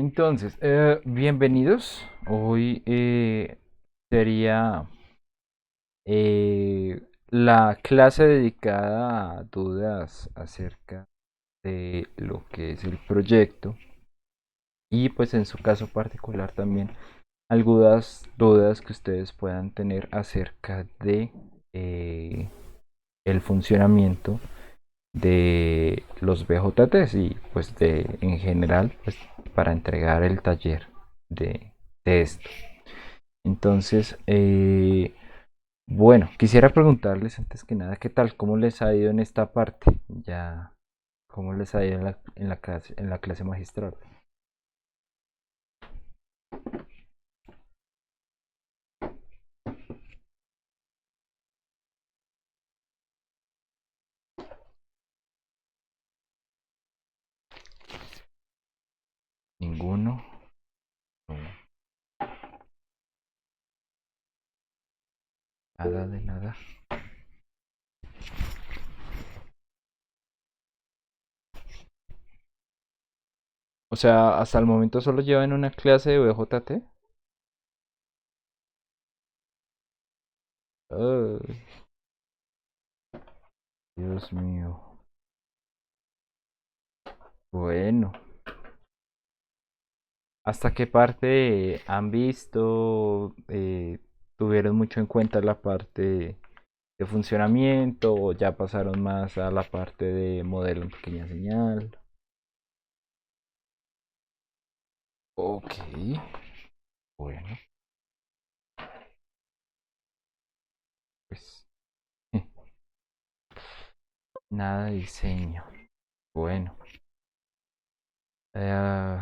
Entonces, bienvenidos. Hoy sería la clase dedicada a dudas acerca de lo que es el proyecto y pues en su caso particular también algunas dudas que ustedes puedan tener acerca de eh, el funcionamiento de los BJTs y pues de en general pues para entregar el taller de esto. Entonces, bueno, quisiera preguntarles antes que nada, ¿qué tal? ¿Cómo les ha ido en esta parte? Ya, ¿cómo les ha ido en la clase magistral? Ninguno. No, nada de nada. O sea, hasta el momento solo llevan una clase de BJT. Ay, Dios mío. Bueno, ¿hasta qué parte han visto? ¿Tuvieron mucho en cuenta la parte de funcionamiento o ya pasaron más a la parte de modelo en pequeña señal? Ok, bueno, pues nada de diseño. Bueno, eh,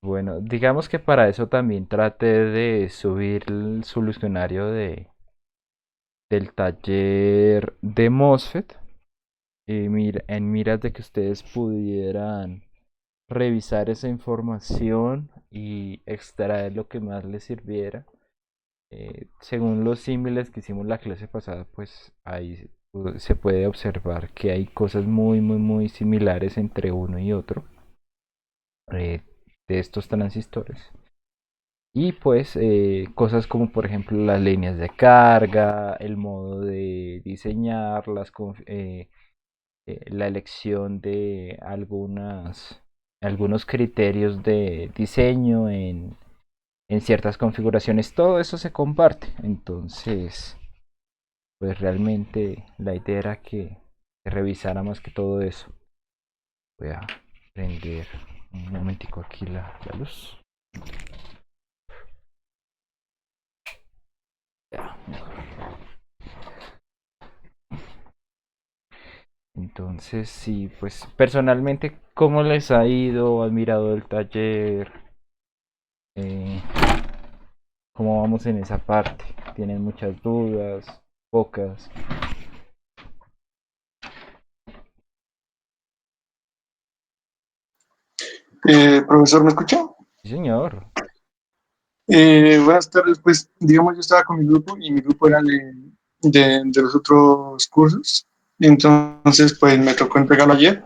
bueno, digamos que para eso también trate de subir el solucionario del taller de MOSFET. Y mira, en miras de que ustedes pudieran revisar esa información y extraer lo que más les sirviera. Según los símiles que hicimos la clase pasada, pues ahí se puede observar que hay cosas muy similares entre uno y otro eh, de estos transistores. Y pues cosas como por ejemplo las líneas de carga, el modo de diseñar, la elección de algunos criterios de diseño en ciertas configuraciones, todo eso se comparte. Entonces, pues realmente la idea era que se revisara más que todo eso. Voy a prender un momentico aquí la luz. Ya, mejor. Entonces, sí, pues personalmente, ¿cómo les ha ido? ¿Han mirado el taller? Eh, ¿Cómo vamos en esa parte? ¿Tienen muchas dudas? ¿Pocas? Profesor, ¿me escucha? Sí, señor. Buenas tardes, pues digamos yo estaba con mi grupo y mi grupo era de los otros cursos, y entonces pues me tocó entregarlo ayer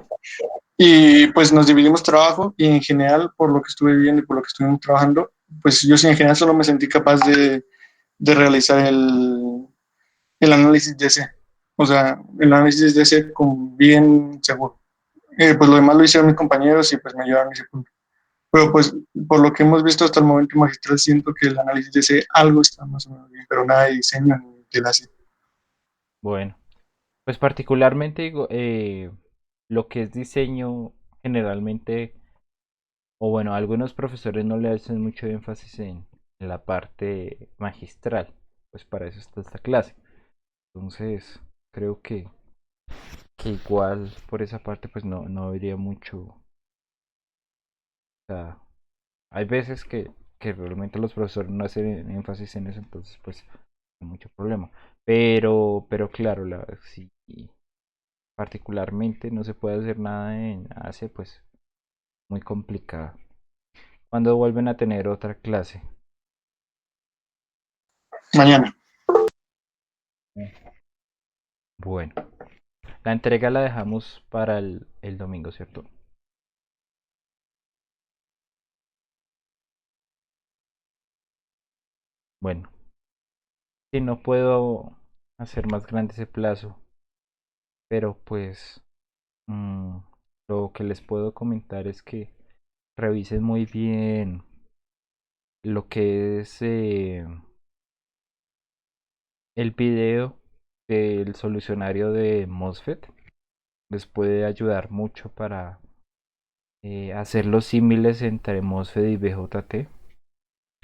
y pues nos dividimos trabajo y en general por lo que estuve viendo y por lo que estuvimos trabajando, pues yo sí en general solo me sentí capaz de realizar el análisis de ese, o sea, el análisis de ese con bien seguro. Pues lo demás lo hicieron mis compañeros y pues me ayudaron en ese punto. Pero pues por lo que hemos visto hasta el momento magistral, siento que el análisis de ese algo está más o menos bien, pero nada de diseño ni de la. Bueno, pues particularmente digo, lo que es diseño generalmente, o bueno, algunos profesores no le hacen mucho énfasis en la parte magistral, pues para eso está esta clase. Entonces, creo que igual por esa parte pues no habría mucho, o sea, hay veces que realmente los profesores no hacen énfasis en eso, entonces pues no hay mucho problema. Pero claro, si particularmente no se puede hacer nada en Asia, pues muy complicado. ¿Cuándo vuelven a tener otra clase? Mañana. Bueno, la entrega la dejamos para el domingo, ¿cierto? bueno, si no puedo hacer más grande ese plazo, pero pues mm, lo que les puedo comentar es que revisen muy bien lo que es el video del solucionario de MOSFET. Les puede ayudar mucho para hacer los símiles entre MOSFET y BJT.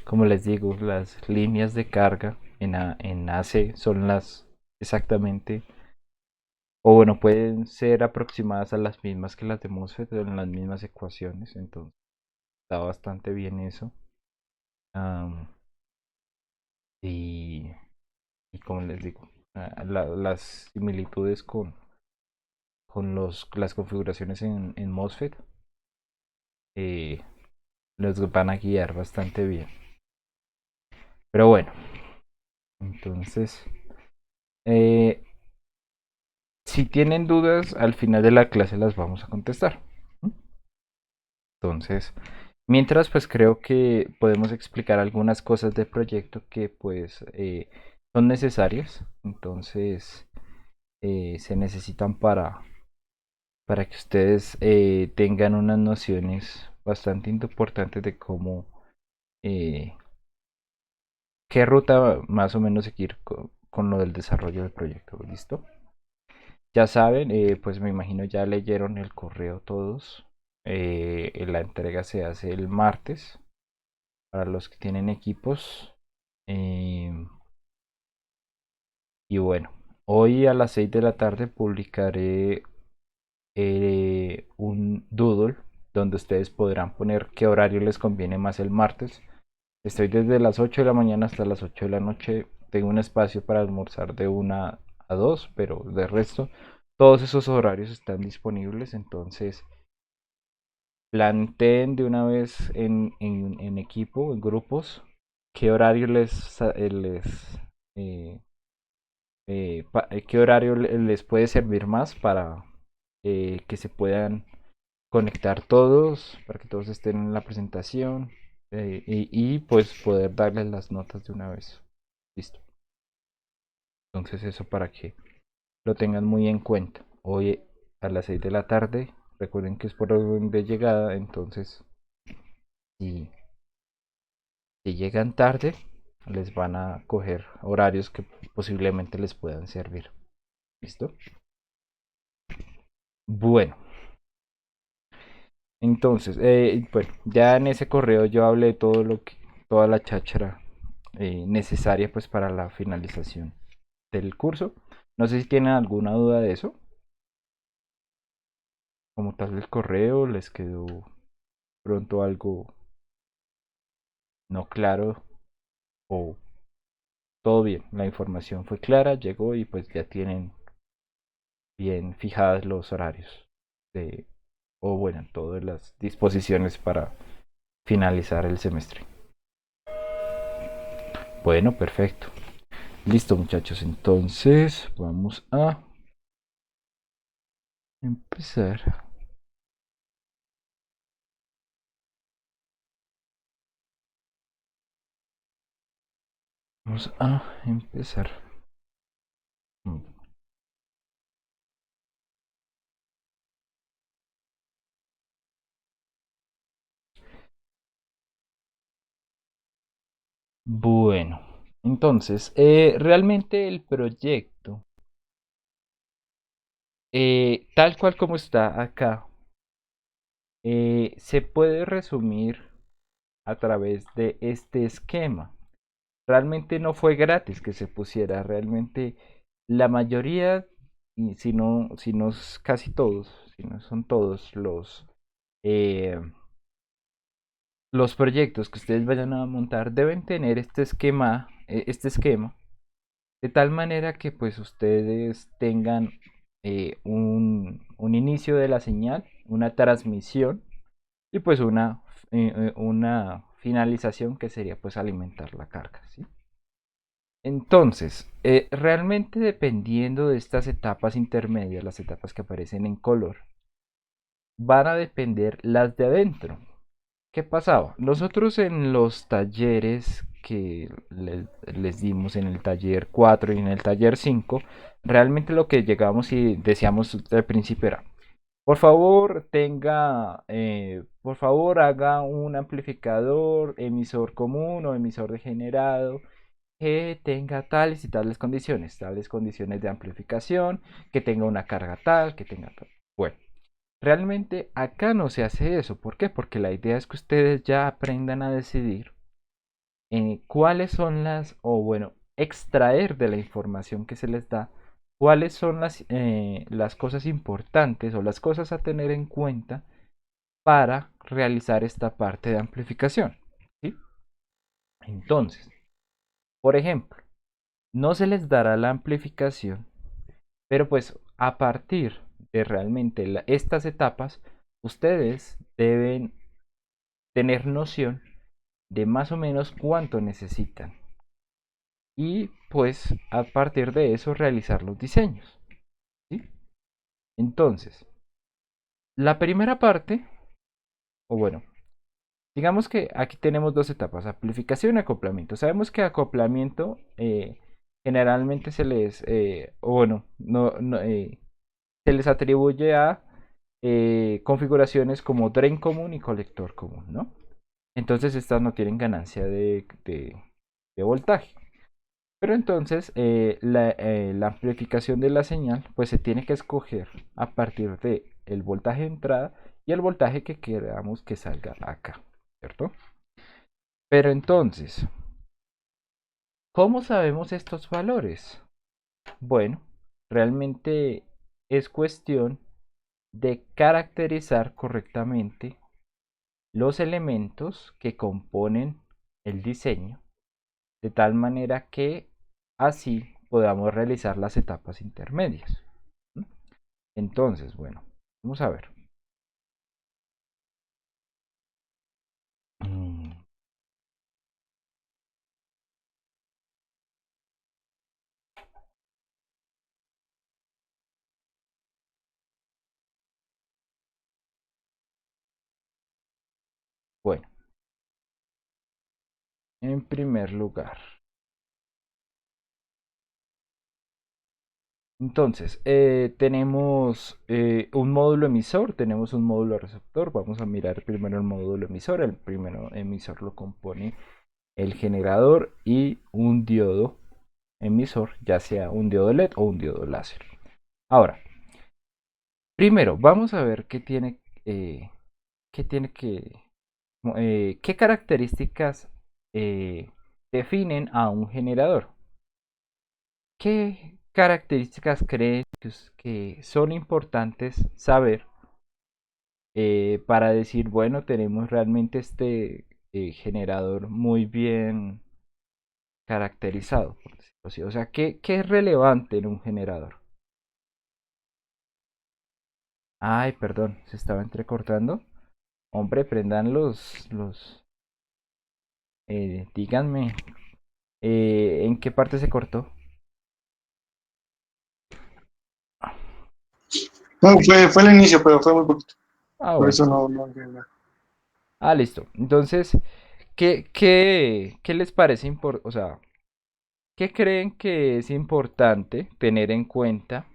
Como les digo, las líneas de carga en AC son las exactamente, o bueno, pueden ser aproximadas a las mismas que las de MOSFET, en las mismas ecuaciones, entonces está bastante bien eso. Am, y, y como les digo, las similitudes con las configuraciones en MOSFET eh, los van a guiar bastante bien. Pero bueno, entonces, eh, si tienen dudas, al final de la clase las vamos a contestar. Entonces, mientras pues creo que podemos explicar algunas cosas del proyecto que pues son necesarias. Entonces, se necesitan para que ustedes tengan unas nociones bastante importantes de cómo, eh, qué ruta más o menos seguir con lo del desarrollo del proyecto. ¿Listo? Ya saben, pues me imagino ya leyeron el correo todos. La entrega se hace el martes para los que tienen equipos. Eh, y bueno, hoy a las 6 de la tarde publicaré un doodle donde ustedes podrán poner qué horario les conviene más el martes. Estoy desde las 8 de la mañana hasta las 8 de la noche. Tengo un espacio para almorzar de 1 a 2, pero de resto todos esos horarios están disponibles. Entonces planteen de una vez en equipo, en grupos, qué horario eh, qué horario les puede servir más para que se puedan conectar todos, para que todos estén en la presentación y pues poder darles las notas de una vez. Listo. Entonces eso para que lo tengan muy en cuenta. Hoy a las 6 de la tarde, recuerden que es por orden de llegada, entonces si, si llegan tarde, les van a coger horarios que posiblemente les puedan servir. ¿Listo? Bueno, entonces, bueno, ya en ese correo yo hablé de todo lo que, toda la cháchara necesaria pues para la finalización del curso. No sé si tienen alguna duda de eso. Como tal el correo les quedó pronto algo no claro o todo bien. La información fue clara, llegó y pues ya tienen bien fijadas los horarios de, o bueno, todas las disposiciones para finalizar el semestre. Bueno, perfecto. Listo, muchachos. Entonces, vamos a empezar. Vamos a empezar. Bueno, entonces, realmente el proyecto, tal cual como está acá, se puede resumir a través de este esquema. Realmente no fue gratis que se pusiera, realmente la mayoría, y si no es casi todos, si no son todos eh, los proyectos que ustedes vayan a montar deben tener este esquema, de tal manera que pues ustedes tengan un inicio de la señal, una transmisión y pues una finalización que sería pues alimentar la carga, ¿sí? Entonces, realmente dependiendo de estas etapas intermedias, las etapas que aparecen en color, van a depender las de adentro. ¿Qué pasaba? Nosotros en los talleres que les dimos en el taller 4 y en el taller 5, realmente lo que llegamos y decíamos al principio era, por favor por favor haga un amplificador, emisor común o emisor degenerado que tenga tales condiciones de amplificación, que tenga una carga tal, que tenga tal. Bueno, realmente acá no se hace eso. ¿Por qué? Porque la idea es que ustedes ya aprendan a decidir cuáles son o bueno, extraer de la información que se les da, cuáles son las cosas importantes o las cosas a tener en cuenta para realizar esta parte de amplificación. ¿Sí? Entonces, por ejemplo, no se les dará la amplificación, pero pues a partir de realmente estas etapas, ustedes deben tener noción de más o menos cuánto necesitan y pues a partir de eso realizar los diseños. ¿Sí? Entonces, la primera parte, o bueno, digamos que aquí tenemos dos etapas, amplificación y acoplamiento. Sabemos que acoplamiento generalmente o bueno, se les atribuye a configuraciones como drain común y colector común, ¿no? Entonces estas no tienen ganancia de voltaje. Pero entonces la amplificación de la señal pues se tiene que escoger a partir de el voltaje de entrada y el voltaje que queramos que salga acá, ¿cierto? Pero entonces, ¿cómo sabemos estos valores? Bueno, realmente es cuestión de caracterizar correctamente los elementos que componen el diseño, de tal manera que así podamos realizar las etapas intermedias. Entonces, bueno, vamos a ver. Mm, Bueno, en primer lugar, entonces, tenemos un módulo emisor, tenemos un módulo receptor. Vamos a mirar primero el módulo emisor. El primero emisor lo compone el generador y un diodo emisor, ya sea un diodo LED o un diodo láser. Ahora, primero vamos a ver qué tiene qué características definen a un generador. ¿Qué características creen que son importantes saber para decir, bueno, tenemos realmente este generador muy bien caracterizado, por decirlo así? O sea, ¿qué es relevante en un generador? Ay, perdón, se estaba entrecortando. Hombre, prendan díganme, ¿en qué parte se cortó? No, fue el inicio, pero fue muy poquito. Ah, Por bueno. eso no entiendo. Ah, listo. Entonces, ¿qué les parece importante? O sea, ¿qué creen que es importante tener en cuenta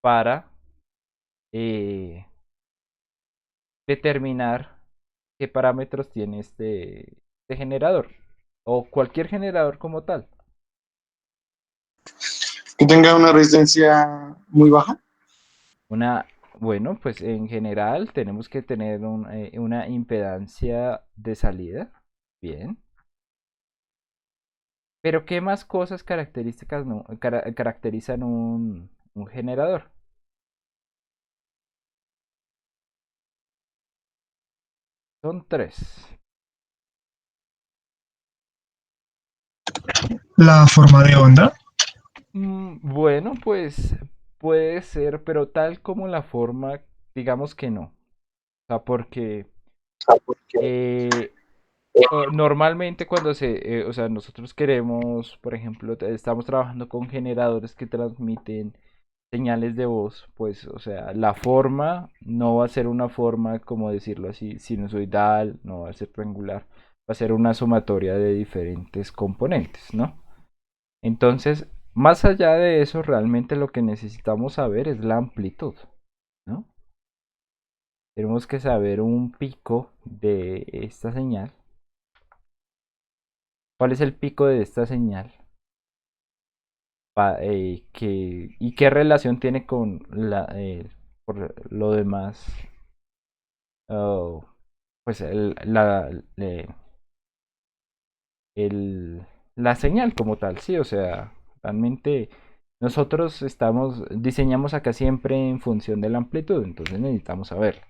para eh, determinar qué parámetros tiene este generador? O cualquier generador como tal. Que tenga una resistencia muy baja. Una, bueno, pues en general tenemos que tener una impedancia de salida. Bien. Pero ¿qué más cosas características caracterizan un generador? Son tres. La forma de onda. Bueno, pues puede ser, pero tal como la forma, digamos que no. O sea, porque eh, normalmente o sea, nosotros queremos, por ejemplo, estamos trabajando con generadores que transmiten señales de voz, pues, o sea, la forma no va a ser una forma, como decirlo así, sinusoidal, no va a ser triangular, va a ser una sumatoria de diferentes componentes, ¿no? Entonces, más allá de eso, realmente lo que necesitamos saber es la amplitud, ¿no? Tenemos que saber un pico de esta señal. ¿Cuál es el pico de esta señal? ¿Y qué relación tiene con por lo demás? Oh, pues el- la señal como tal, sí, o sea, realmente nosotros diseñamos acá siempre en función de la amplitud, entonces necesitamos saber.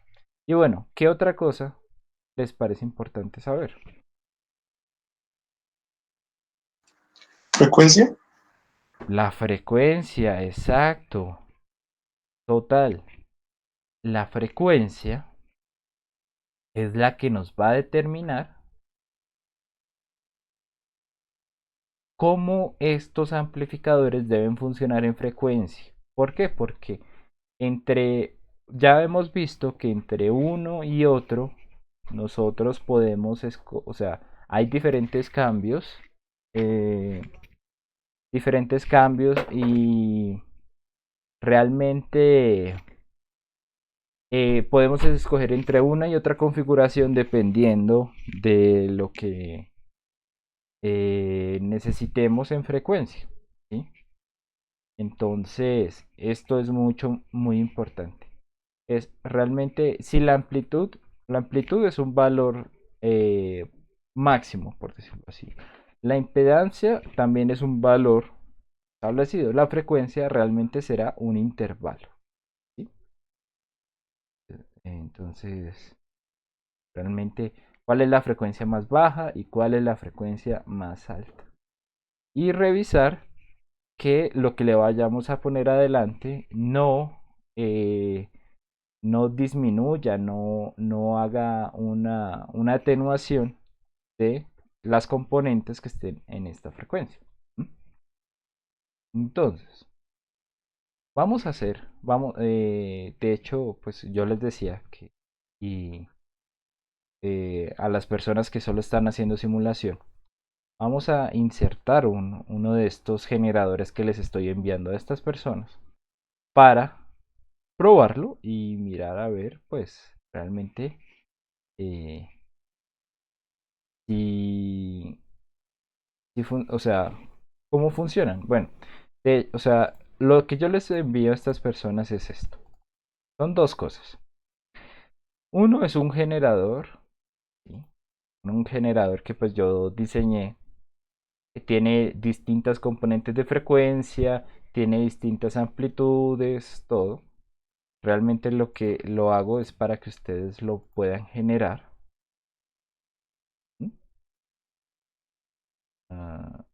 Y bueno, ¿qué otra cosa les parece importante saber? frecuencia. La frecuencia, exacto, total. La frecuencia es la que nos va a determinar cómo estos amplificadores deben funcionar en frecuencia. ¿Por qué? Porque entre, ya hemos visto que entre uno y otro, nosotros podemos, o sea, hay eh, diferentes cambios y realmente podemos escoger entre una y otra configuración dependiendo de lo que necesitemos en frecuencia. ¿Sí? Entonces, esto es muy importante. Es realmente, si la amplitud es un valor máximo, por decirlo así. La impedancia también es un valor establecido. La frecuencia realmente será un intervalo. ¿Sí? Entonces, realmente, ¿cuál es la frecuencia más baja y cuál es la frecuencia más alta? Y revisar que lo que le vayamos a poner adelante eh, no disminuya, no haga una atenuación de las componentes que estén en esta frecuencia. Entonces, de hecho, pues yo les decía que y a las personas que solo están haciendo simulación, vamos a insertar uno de estos generadores que les estoy enviando a estas personas para probarlo y mirar a ver, pues, realmente eh, si, o sea, cómo funcionan. Bueno, o sea, lo que yo les envío a estas personas es esto. Son dos cosas. Uno es un generador, ¿sí? Un generador que pues yo diseñé, que tiene distintas componentes de frecuencia, tiene distintas amplitudes, todo. Realmente lo que lo hago es para que ustedes lo puedan generar. ¿Sí? Ah,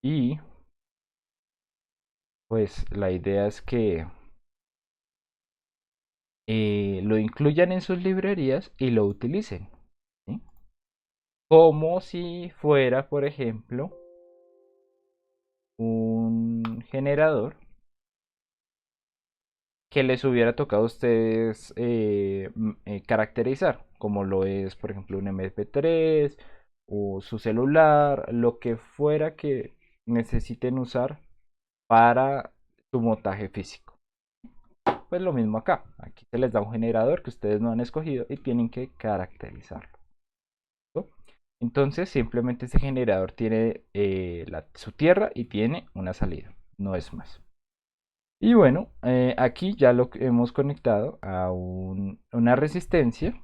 y pues la idea es que lo incluyan en sus librerías y lo utilicen. ¿Sí? Como si fuera, por ejemplo, un generador que les hubiera tocado a ustedes caracterizar, como lo es, por ejemplo, un MP3 o su celular, lo que fuera que necesiten usar para su montaje físico. Pues lo mismo acá. Aquí se les da un generador que ustedes no han escogido y tienen que caracterizarlo. ¿No? Entonces, simplemente ese generador tiene su tierra y tiene una salida. No es más. Y bueno, aquí ya lo hemos conectado a una resistencia.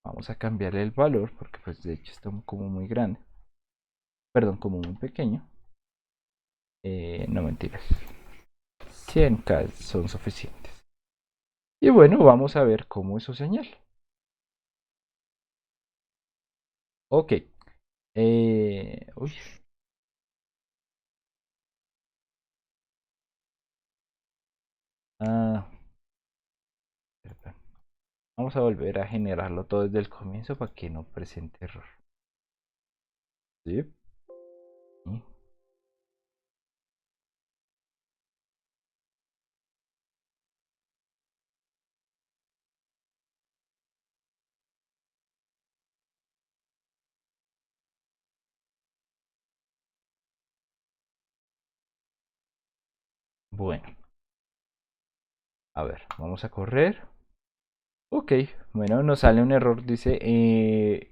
Vamos a cambiarle el valor porque pues de hecho está como muy grande. Perdón, como muy pequeño. No mentiras. 100K son suficientes. Y bueno, vamos a ver cómo es su señal. Ok. Uy. Ah, perdón. Vamos a volver a generarlo todo desde el comienzo para que no presente error. ¿Sí? Bueno, a ver, vamos a correr. Ok, bueno, nos sale un error, dice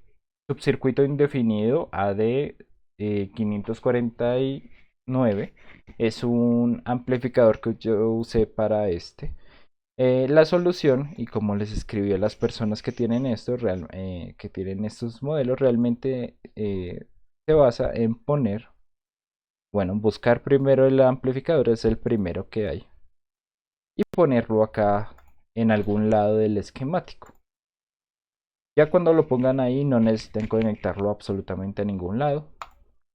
subcircuito indefinido AD 549. Es un amplificador que yo usé para este. La solución, y como les escribí a las personas que tienen esto, que tienen estos modelos, realmente se basa en poner, bueno, buscar primero el amplificador, es el primero que hay, y ponerlo acá en algún lado del esquemático. Ya cuando lo pongan ahí no necesitan conectarlo absolutamente a ningún lado.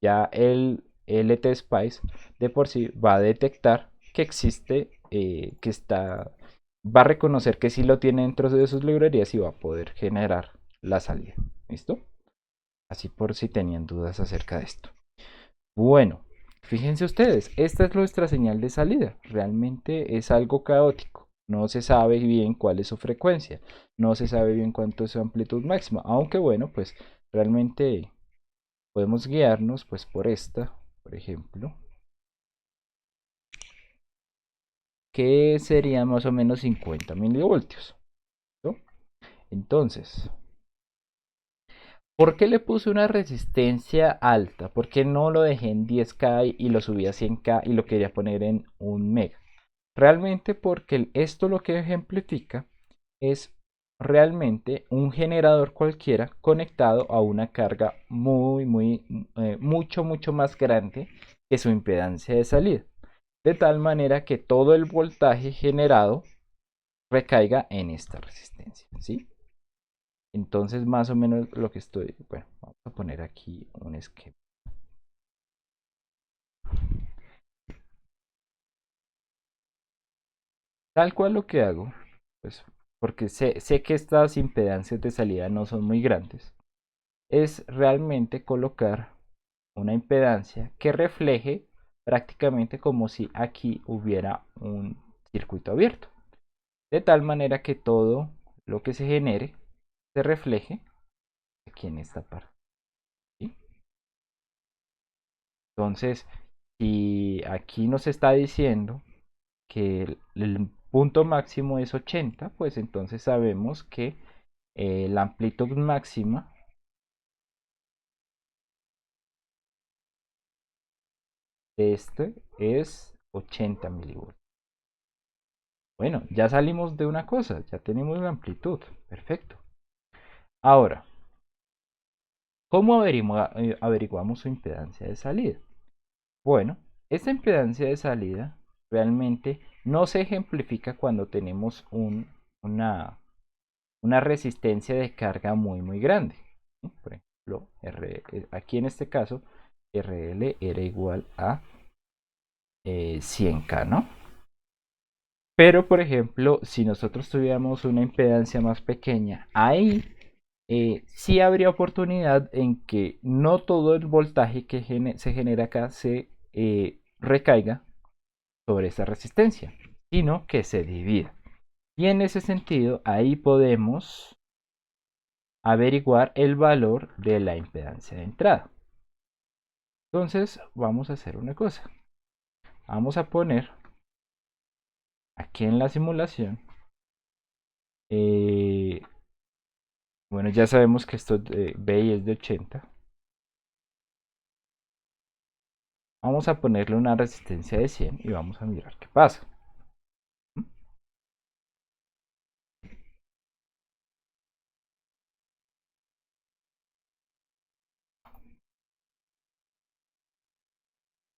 Ya el LT Spice de por sí va a detectar que existe, va a reconocer que sí lo tiene dentro de sus librerías y va a poder generar la salida. ¿Listo? Así por si tenían dudas acerca de esto. Bueno, fíjense ustedes, esta es nuestra señal de salida. Realmente es algo caótico. No se sabe bien cuál es su frecuencia. No se sabe bien cuánto es su amplitud máxima. Aunque bueno, pues realmente podemos guiarnos pues por esta, por ejemplo, que sería más o menos 50 milivoltios. ¿No? Entonces, ¿por qué le puse una resistencia alta? ¿Por qué no lo dejé en 10K y lo subí a 100K y lo quería poner en 1 mega? Realmente porque esto lo que ejemplifica es realmente un generador cualquiera conectado a una carga mucho más grande que su impedancia de salida. De tal manera que todo el voltaje generado recaiga en esta resistencia, ¿sí? Entonces más o menos lo que estoy, bueno, vamos a poner aquí un esquema. Tal cual lo que hago, pues porque sé que estas impedancias de salida no son muy grandes, es realmente colocar una impedancia que refleje prácticamente como si aquí hubiera un circuito abierto. De tal manera que todo lo que se genere se refleje aquí en esta parte. ¿Sí? Entonces, si aquí nos está diciendo que el punto máximo es 80, pues entonces sabemos que la amplitud máxima de este es 80 milivoltios. Bueno, ya salimos de una cosa, ya tenemos la amplitud. Perfecto. Ahora, ¿cómo averiguamos su impedancia de salida? Bueno, esta impedancia de salida realmente no se ejemplifica cuando tenemos una resistencia de carga muy grande. Por ejemplo, aquí en este caso, RL era igual a 100K, ¿no? Pero, por ejemplo, si nosotros tuviéramos una impedancia más pequeña, ahí sí habría oportunidad en que no todo el voltaje que se genera acá se recaiga sobre esa resistencia, sino que se divida. Y en ese sentido, ahí podemos averiguar el valor de la impedancia de entrada. Entonces, vamos a hacer una cosa. Vamos a poner aquí en la simulación, eh, bueno, ya sabemos que esto de BI es de 80. Vamos a ponerle una resistencia de 100 y vamos a mirar qué pasa.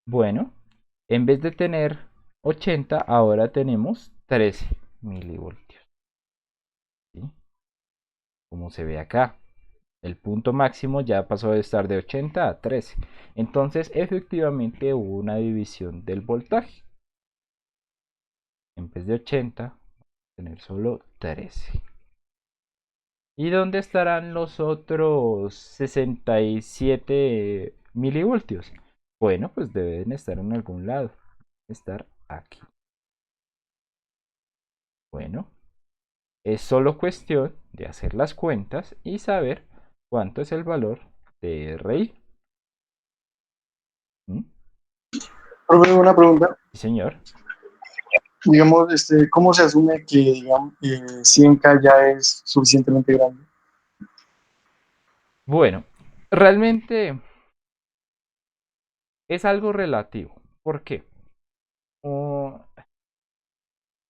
Bueno, en vez de tener 80, ahora tenemos 13 milivoltios. ¿Sí? Como se ve acá, el punto máximo ya pasó de estar de 80 a 13. Entonces, efectivamente hubo una división del voltaje. En vez de 80, tener solo 13. ¿Y dónde estarán los otros 67 milivoltios? Bueno, pues deben estar en algún lado. Estar aquí. Bueno, es solo cuestión de hacer las cuentas y saber cuánto es el valor de RI. ¿Mm? Profe, una pregunta. Sí, señor. digamos, ¿cómo se asume que, digamos, 100K ya es suficientemente grande? Bueno, realmente es algo relativo. ¿Por qué? O,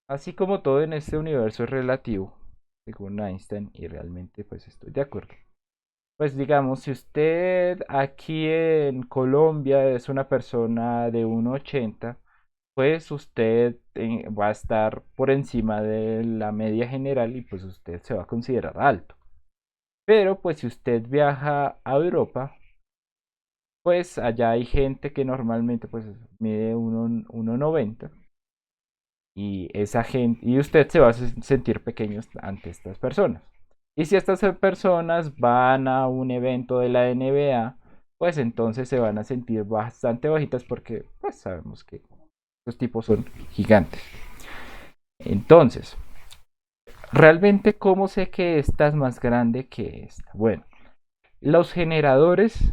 así como todo en este universo es relativo, según Einstein, y realmente pues estoy de acuerdo. Pues digamos, si usted aquí en Colombia es una persona de 1,80, pues usted va a estar por encima de la media general y pues usted se va a considerar alto. Pero pues si usted viaja a Europa, pues allá hay gente que normalmente pues mide 1,90 y esa gente y usted se va a sentir pequeño ante estas personas. Y si estas personas van a un evento de la NBA, pues entonces se van a sentir bastante bajitas porque pues sabemos que los tipos son gigantes. Entonces, realmente cómo sé que esta es más grande que esta. Bueno, los generadores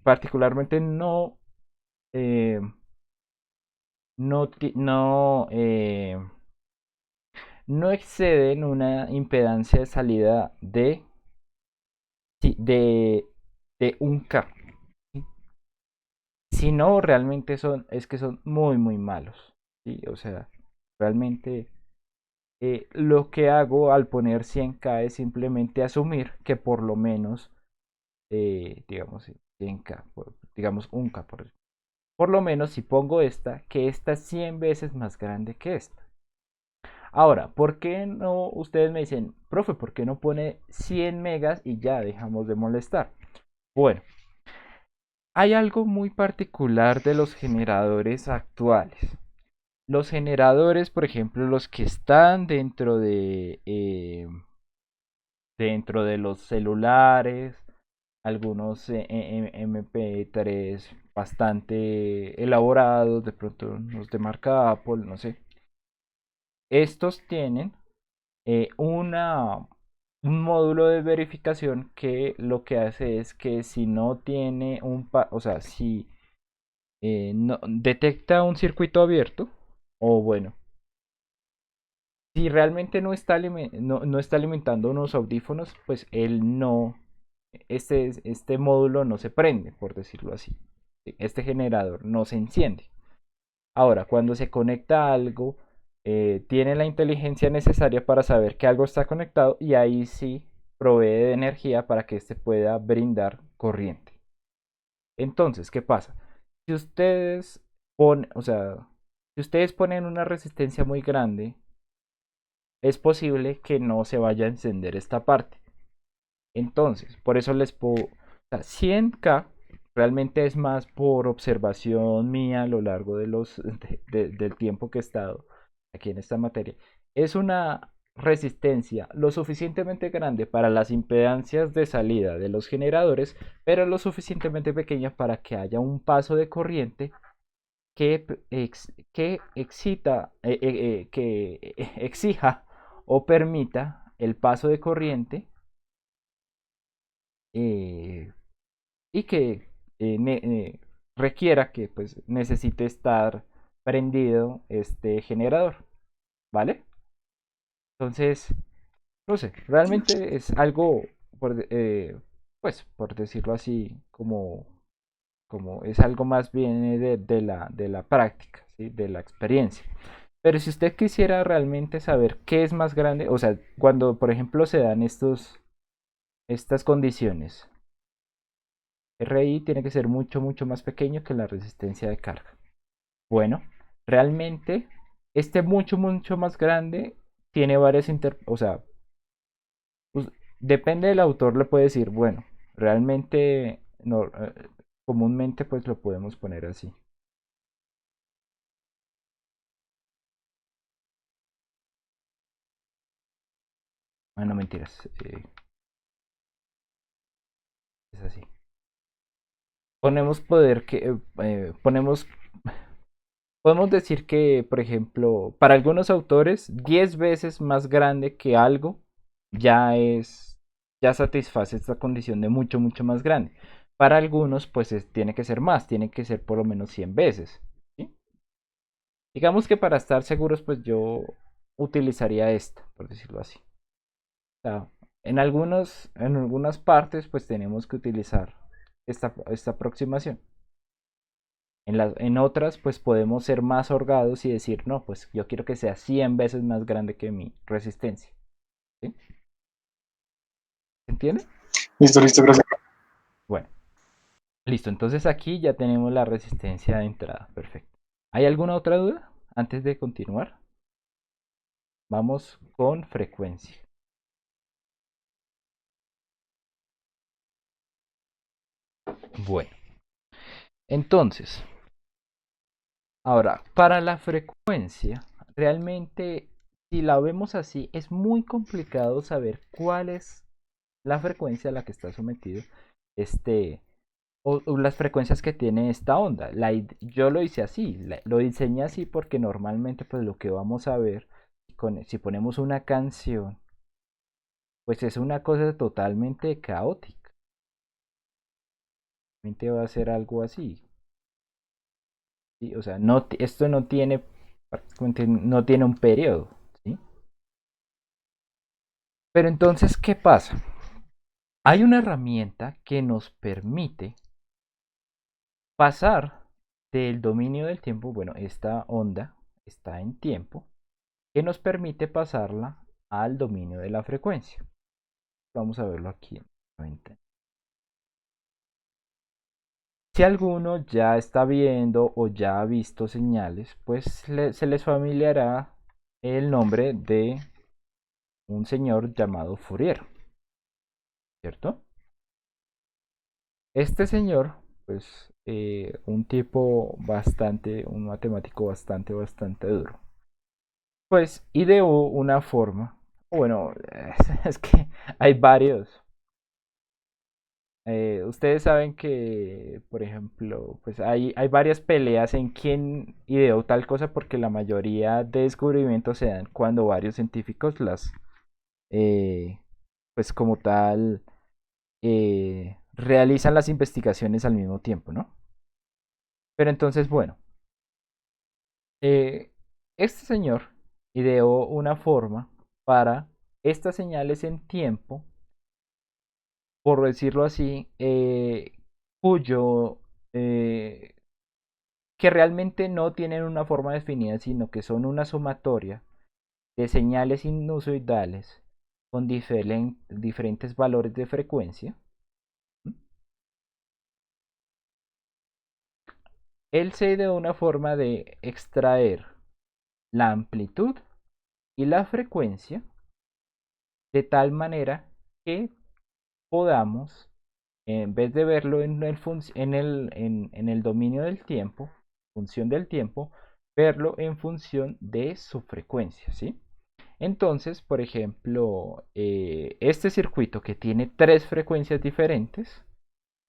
particularmente eh, no, no exceden una impedancia de salida sí, de 1K. Si no, realmente es que son muy malos. ¿Sí? O sea, realmente lo que hago al poner 100K es simplemente asumir que por lo menos, digamos, 100K, digamos 1K por lo menos si pongo esta, que esta es 100 veces más grande que esta. Ahora, ¿por qué no? Ustedes me dicen, profe, ¿por qué no pone 100 megas y ya dejamos de molestar? Bueno, hay algo muy particular de los generadores actuales. Los generadores, por ejemplo, los que están dentro de los celulares, algunos MP3 bastante elaborados, de pronto los de marca Apple, no sé. Estos tienen un módulo de verificación que lo que hace es que si no tiene o sea, si no, detecta un circuito abierto, o bueno, si realmente no está alimentando unos audífonos, pues él no, este módulo no se prende, por decirlo así. Este generador no se enciende. Ahora, cuando se conecta a algo, tiene la inteligencia necesaria para saber que algo está conectado y ahí sí provee de energía para que éste pueda brindar corriente. Entonces, ¿qué pasa? Si ustedes o sea, si ustedes ponen una resistencia muy grande, es posible que no se vaya a encender esta parte. Entonces, por eso les puedo, o sea, 100K realmente es más por observación mía a lo largo del tiempo que he estado aquí en esta materia. Es una resistencia lo suficientemente grande para las impedancias de salida de los generadores, pero lo suficientemente pequeña para que haya un paso de corriente que exija o permita el paso de corriente eh, y que requiera que pues necesite estar prendido este generador, ¿vale? Entonces, no sé, realmente es algo, pues por decirlo así, como es algo más bien de la práctica, ¿sí? De la experiencia. Pero si usted quisiera realmente saber qué es más grande, o sea, cuando por ejemplo se dan estas condiciones, RI tiene que ser mucho más pequeño que la resistencia de carga. Bueno, realmente este mucho más grande tiene varias o sea, pues, depende del autor le puede decir, bueno, realmente no, comúnmente pues lo podemos poner así. Ah, no mentiras, es así. Ponemos poder que podemos decir que, por ejemplo, para algunos autores, 10 veces más grande que algo ya ya satisface esta condición de mucho más grande. Para algunos, pues tiene que ser más, tiene que ser por lo menos 100 veces. ¿Sí? Digamos que para estar seguros, pues yo utilizaría esta, por decirlo así. O sea, en algunas partes, pues tenemos que utilizar esta aproximación. En otras, pues podemos ser más holgados y decir, no, pues yo quiero que sea 100 veces más grande que mi resistencia. ¿Sí? ¿Se entiende? Listo, listo, gracias. Bueno, listo. Entonces aquí ya tenemos la resistencia de entrada. Perfecto. ¿Hay alguna otra duda antes de continuar? Vamos con frecuencia. Bueno, entonces, ahora, para la frecuencia, realmente, si la vemos así, es muy complicado saber cuál es la frecuencia a la que está sometido este, o las frecuencias que tiene esta onda. Yo lo hice así, lo diseñé así porque normalmente pues lo que vamos a ver, si ponemos una canción, pues es una cosa totalmente caótica. Realmente va a ser algo así. ¿Sí? O sea, esto no tiene, prácticamente no tiene un periodo. ¿Sí? Pero entonces, ¿qué pasa? Hay una herramienta que nos permite pasar del dominio del tiempo, bueno, esta onda está en tiempo, que nos permite pasarla al dominio de la frecuencia. Vamos a verlo aquí. Si alguno ya está viendo o ya ha visto señales, pues se les familiará el nombre de un señor llamado Fourier, ¿cierto? Este señor, pues un tipo bastante, un matemático bastante duro, pues ideó una forma, bueno, es que hay varios. Ustedes saben que, por ejemplo, pues hay varias peleas en quién ideó tal cosa porque la mayoría de descubrimientos se dan cuando varios científicos eh, pues como tal, realizan las investigaciones al mismo tiempo, ¿no? Pero entonces, bueno, eh, este señor ideó una forma para estas señales en tiempo, por decirlo así, cuyo eh, que realmente no tienen una forma definida, sino que son una sumatoria de señales sinusoidales con diferentes valores de frecuencia. Él se ideó una forma de extraer la amplitud y la frecuencia de tal manera que podamos, en vez de verlo en el dominio del tiempo, función del tiempo, verlo en función de su frecuencia, ¿sí? Entonces, por ejemplo, este circuito que tiene tres frecuencias diferentes,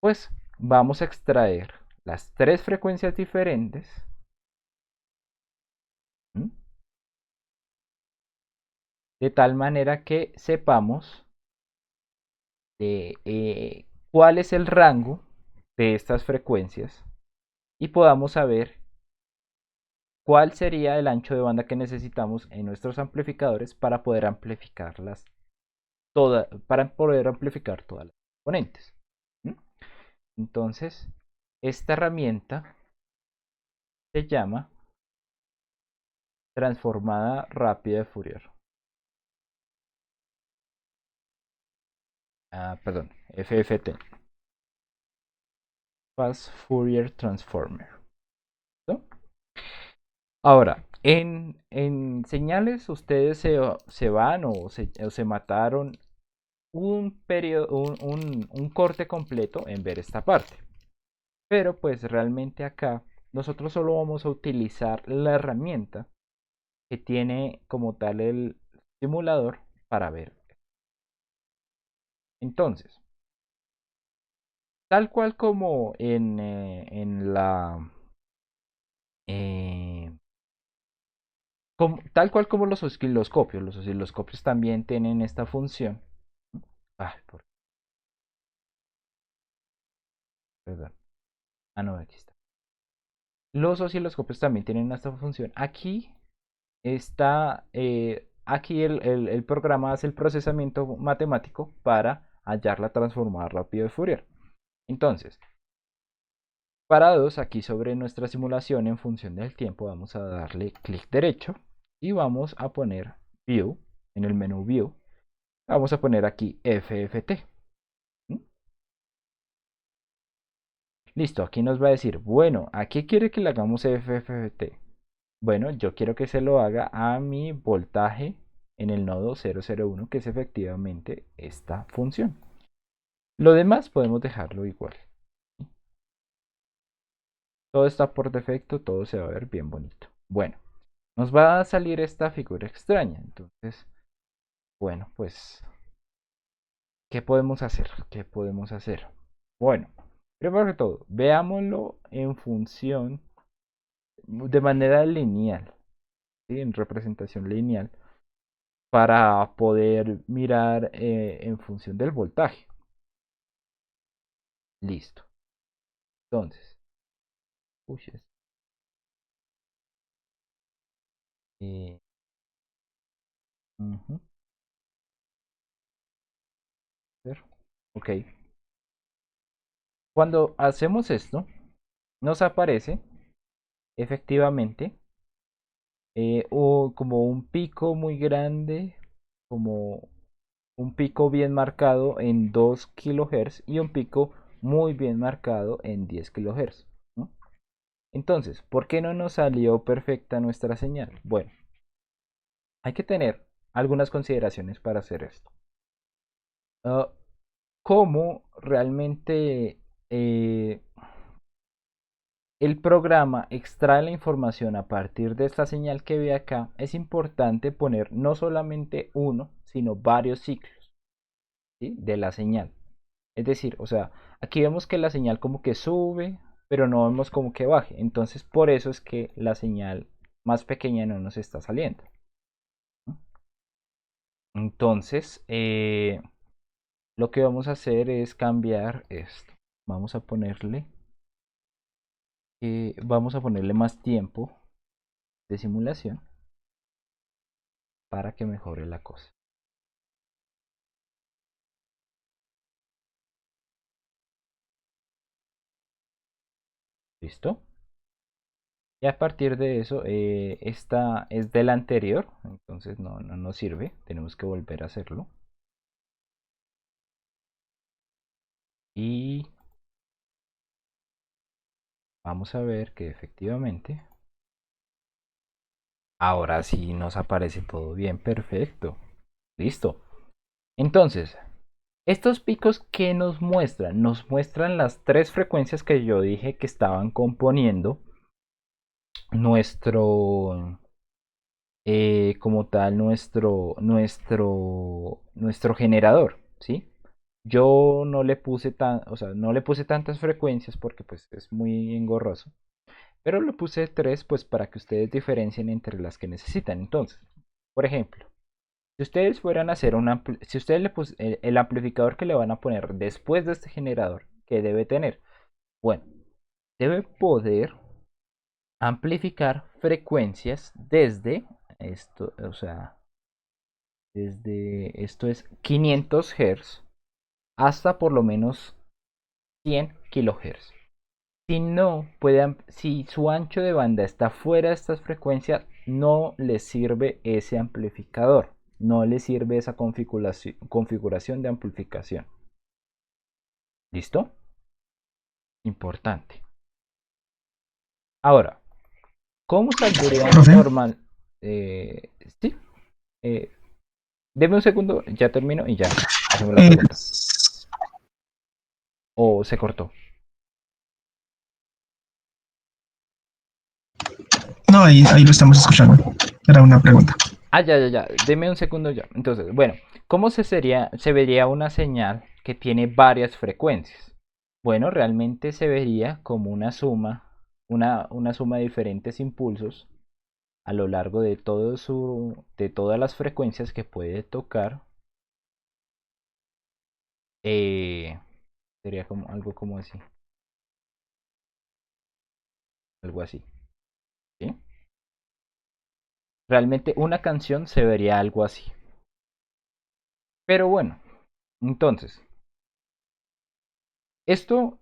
pues vamos a extraer las tres frecuencias diferentes. ¿Mm? De tal manera que sepamos cuál es el rango de estas frecuencias y podamos saber cuál sería el ancho de banda que necesitamos en nuestros amplificadores para poder amplificarlas para poder amplificar todas las componentes. ¿Mm? Entonces, esta herramienta se llama transformada rápida de Fourier. Perdón, FFT. Fast Fourier Transformer. ¿No? Ahora, en señales ustedes se van o se mataron un periodo, un corte completo en ver esta parte. Pero pues realmente acá nosotros solo vamos a utilizar la herramienta que tiene como tal el simulador para ver. Entonces, tal cual como en la... eh, tal cual como los osciloscopios también tienen esta función. Ah, perdón. Ah, no, aquí está. Los osciloscopios también tienen esta función. Aquí está, aquí el programa hace el procesamiento matemático para hallar la transformada rápido de Fourier. Entonces, parados aquí sobre nuestra simulación en función del tiempo, vamos a darle clic derecho y vamos a poner View, en el menú View, vamos a poner aquí FFT. Listo, aquí nos va a decir, bueno, ¿a qué quiere que le hagamos FFT? Bueno, yo quiero que se lo haga a mi voltaje en el nodo 001, que es efectivamente esta función. Lo demás podemos dejarlo igual. Todo está por defecto, todo se va a ver bien bonito. Bueno, nos va a salir esta figura extraña. Entonces, bueno, pues, ¿qué podemos hacer? ¿Qué podemos hacer? Bueno, primero que todo, veámoslo en función de manera lineal, ¿sí? En representación lineal, para poder mirar en función del voltaje. Listo. Entonces, uy, eh, ujú, ok. Cuando hacemos esto, nos aparece efectivamente o como un pico muy grande, como un pico bien marcado en 2 kHz y un pico muy bien marcado en 10 kHz, ¿no? Entonces, ¿por qué no nos salió perfecta nuestra señal? Bueno, hay que tener algunas consideraciones para hacer esto. Uh, ¿Cómo realmente eh, el programa extrae la información a partir de esta señal que ve acá? Es importante poner no solamente uno, sino varios ciclos, ¿sí? De la señal. Es decir, o sea, aquí vemos que la señal como que sube, pero no vemos como que baje. Entonces, por eso es que la señal más pequeña no nos está saliendo. Entonces, lo que vamos a hacer es cambiar esto. Vamos a ponerle más tiempo de simulación para que mejore la cosa. ¿Listo? Y a partir de eso, esta es del anterior, entonces no nos sirve. Tenemos que volver a hacerlo. Y vamos a ver que efectivamente, ahora sí nos aparece todo bien, perfecto. Listo. Entonces, estos picos que nos muestran las tres frecuencias que yo dije que estaban componiendo nuestro, como tal, nuestro generador, ¿sí? Yo no le puse o sea, no le puse tantas frecuencias porque pues es muy engorroso, pero le puse tres pues para que ustedes diferencien entre las que necesitan. Entonces, por ejemplo, si ustedes fueran a hacer si ustedes el amplificador que le van a poner después de este generador, ¿qué debe tener? Bueno, debe poder amplificar frecuencias desde esto, o sea, desde esto es 500 Hz hasta por lo menos 100 kHz. Si no puede, si su ancho de banda está fuera de estas frecuencias, no le sirve ese amplificador, no le sirve esa configuración de amplificación. ¿Listo? Importante. Ahora, ¿cómo saldría Profe, normal? Sí, eh, deme un segundo, ya termino y ya hacemos la eh, pregunta. ¿O se cortó? no, ahí lo estamos escuchando. Era una pregunta. Ah, ya. Deme un segundo ya. Entonces, bueno, ¿cómo se vería una señal que tiene varias frecuencias? Bueno, realmente se vería como una suma, una suma de diferentes impulsos a lo largo de de todas las frecuencias que puede tocar. Eh, Sería como algo como así. algo así, ¿sí? Realmente una canción se vería algo así. Pero bueno, entonces, esto,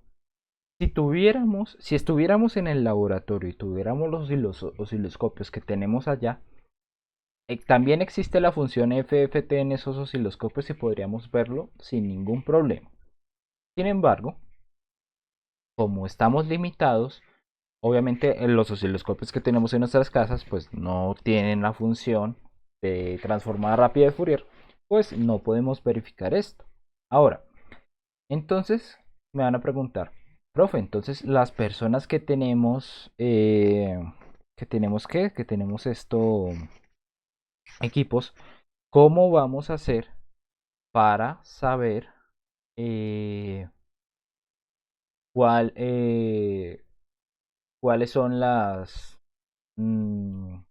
si estuviéramos en el laboratorio y tuviéramos los osciloscopios que tenemos allá, también existe la función FFT en esos osciloscopios y podríamos verlo sin ningún problema. Sin embargo, como estamos limitados, obviamente los osciloscopios que tenemos en nuestras casas pues no tienen la función de transformada rápida de Fourier, pues no podemos verificar esto. Ahora, entonces me van a preguntar, profe, entonces las personas que tenemos esto equipos, ¿cómo vamos a hacer para saber eh, cuál, cuáles son mm,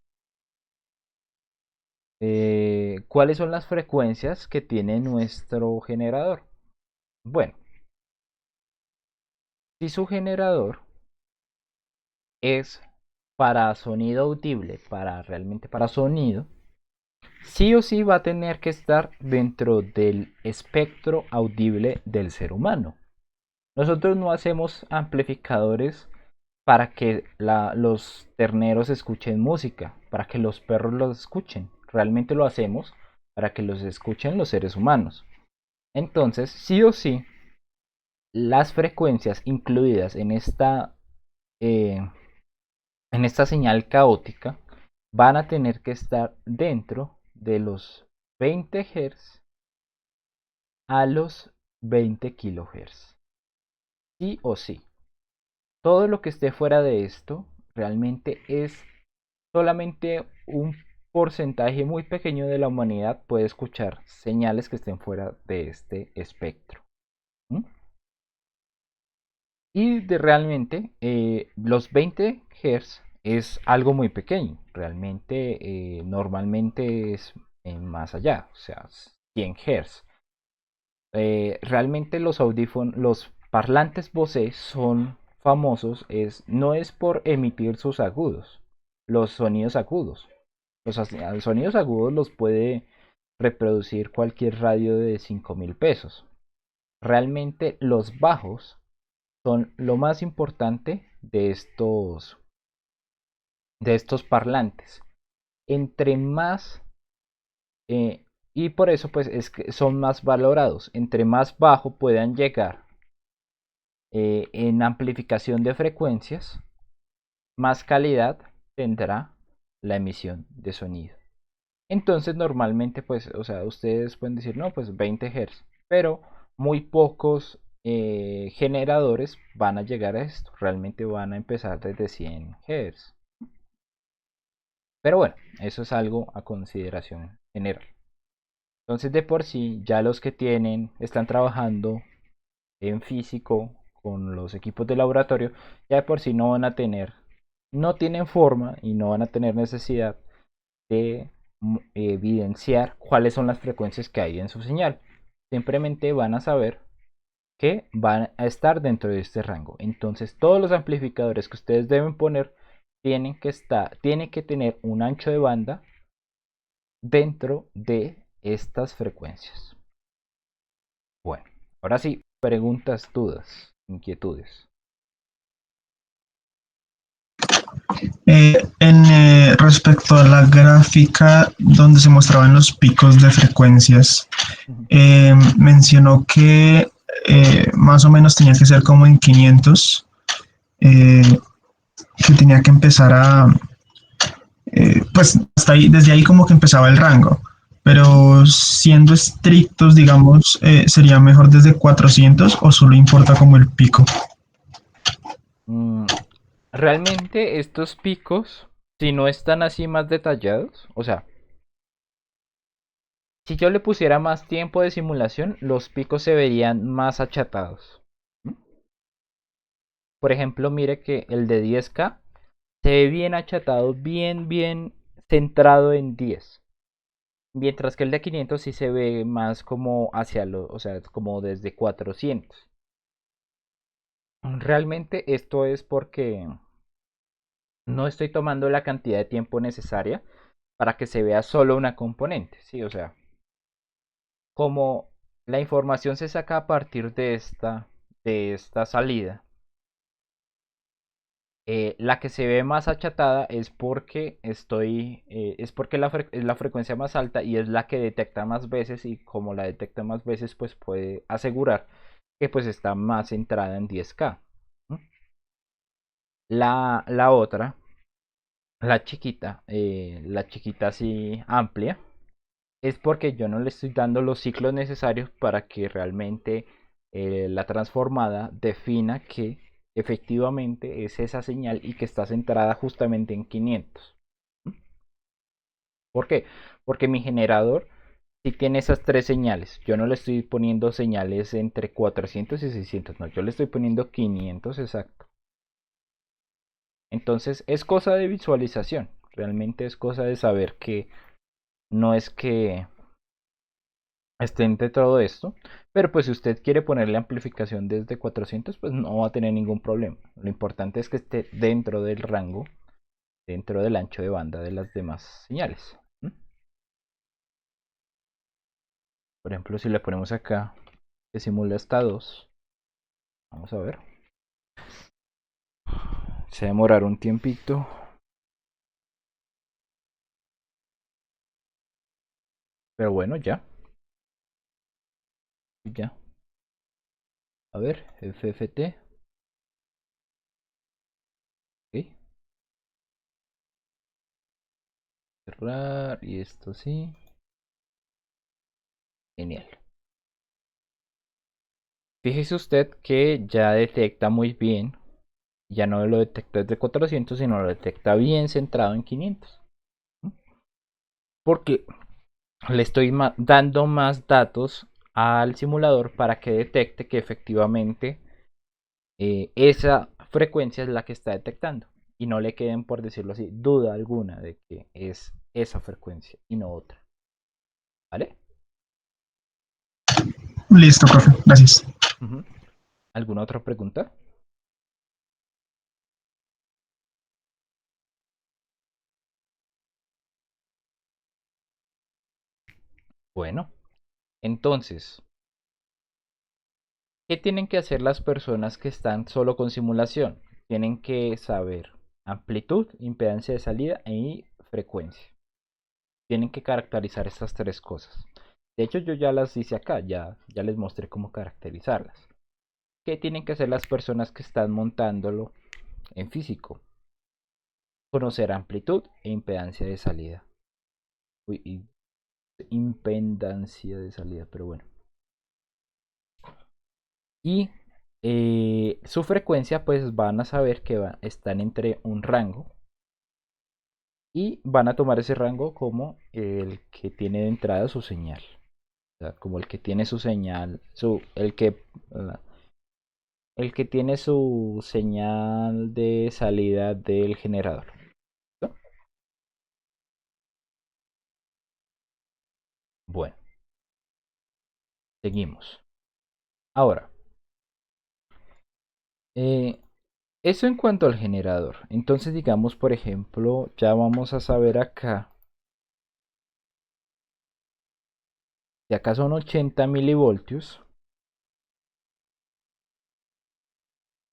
cuáles son las frecuencias que tiene nuestro generador? Bueno, si su generador es para sonido audible, realmente para sonido, sí o sí va a tener que estar dentro del espectro audible del ser humano. Nosotros no hacemos amplificadores para que los terneros escuchen música, para que los perros los escuchen. Realmente lo hacemos para que los escuchen los seres humanos. Entonces, sí o sí, las frecuencias incluidas eh, en esta señal caótica van a tener que estar dentro de los 20 Hz a los 20 kHz. Sí o sí. Todo lo que esté fuera de esto realmente es solamente un porcentaje muy pequeño de la humanidad puede escuchar señales que estén fuera de este espectro. ¿Mm? Y realmente los 20 Hz es algo muy pequeño. Realmente normalmente es más allá, o sea, 100 Hz. Realmente los audífonos, los parlantes Bose son famosos, no es por emitir sus agudos, los sonidos agudos. Los sonidos agudos los puede reproducir cualquier radio de 5.000 pesos. Realmente los bajos son lo más importante de estos parlantes. Entre más, eh, y por eso pues es que son más valorados. Entre más bajo puedan llegar en amplificación de frecuencias, más calidad tendrá la emisión de sonido. Entonces normalmente pues, o sea, ustedes pueden decir, no, pues 20 Hz, pero muy pocos generadores van a llegar a esto, realmente van a empezar desde 100 Hz. Pero bueno, eso es algo a consideración general. Entonces de por sí, ya los que están trabajando en físico con los equipos de laboratorio, ya de por sí no tienen forma y no van a tener necesidad de evidenciar cuáles son las frecuencias que hay en su señal. Simplemente van a saber que van a estar dentro de este rango. Entonces todos los amplificadores que ustedes deben poner tienen que tener un ancho de banda dentro de estas frecuencias. Bueno, ahora sí, preguntas, dudas, inquietudes. Respecto a la gráfica donde se mostraban los picos de frecuencias, mencionó que más o menos tenía que ser como en 500, que tenía que empezar pues hasta ahí, desde ahí como que empezaba el rango, pero siendo estrictos, digamos, sería mejor desde 400 o solo importa como el pico. Mm, Realmente estos picos, si no están así más detallados, o sea, si yo le pusiera más tiempo de simulación, los picos se verían más achatados. ¿Mm? Por ejemplo, mire que el de 10K se ve bien achatado, bien centrado en 10. Mientras que el de 500 sí se ve más como o sea, como desde 400. Realmente esto es porque no estoy tomando la cantidad de tiempo necesaria para que se vea solo una componente, ¿sí? O sea, como la información se saca a partir de esta salida, la que se ve más achatada es porque es porque es la frecuencia más alta y es la que detecta más veces, y como la detecta más veces, pues puede asegurar que pues está más centrada en 10K. La otra, la chiquita así amplia, es porque yo no le estoy dando los ciclos necesarios para que realmente la transformada defina que efectivamente es esa señal y que está centrada justamente en 500. ¿Por qué? Porque mi generador sí tiene esas tres señales. Yo no le estoy poniendo señales entre 400 y 600, no, yo le estoy poniendo 500 exacto. Entonces es cosa de visualización, realmente es cosa de saber que no es que estén de todo esto, pero pues si usted quiere ponerle amplificación desde 400, pues no va a tener ningún problema. Lo importante es que esté dentro del rango, dentro del ancho de banda de las demás señales. Por ejemplo, si le ponemos acá que simula hasta 2, vamos a ver, se va a demorar un tiempito, pero bueno, ya, a ver, FFT, ok, cerrar, y esto sí, genial. Fíjese usted que ya detecta muy bien, ya no lo detecta desde 400, sino lo detecta bien centrado en 500. Porque le estoy dando más datos al simulador para que detecte que efectivamente esa frecuencia es la que está detectando. Y no le queden, por decirlo así, duda alguna de que es esa frecuencia y no otra. ¿Vale? Listo, profe. Gracias. Uh-huh. ¿Alguna otra pregunta? Bueno, entonces, ¿qué tienen que hacer las personas que están solo con simulación? Tienen que saber amplitud, impedancia de salida y frecuencia. Tienen que caracterizar estas tres cosas. De hecho, yo ya las hice acá, ya les mostré cómo caracterizarlas. ¿Qué tienen que hacer las personas que están montándolo en físico? Conocer amplitud e impedancia de salida. Uy, impedancia de salida, pero bueno. Y su frecuencia, pues van a saber que están entre un rango. Y van a tomar ese rango como el que tiene de entrada su señal. O sea, como el que tiene su señal, el que tiene su señal de salida del generador. ¿No? Bueno, seguimos. Ahora, eh, eso en cuanto al generador. Entonces, digamos, por ejemplo, ya vamos a saber acá. Si acá son 80 milivoltios,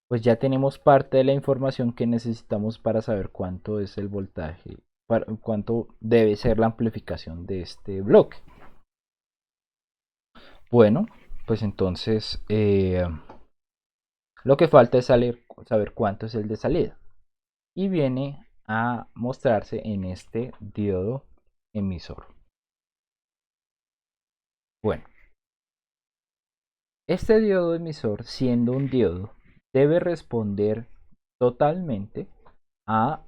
pues ya tenemos parte de la información que necesitamos para saber cuánto es el voltaje, cuánto debe ser la amplificación de este bloque. Bueno, pues entonces lo que falta es saber cuánto es el de salida. Y viene a mostrarse en este diodo emisor. Bueno, este diodo emisor, siendo un diodo, debe responder totalmente a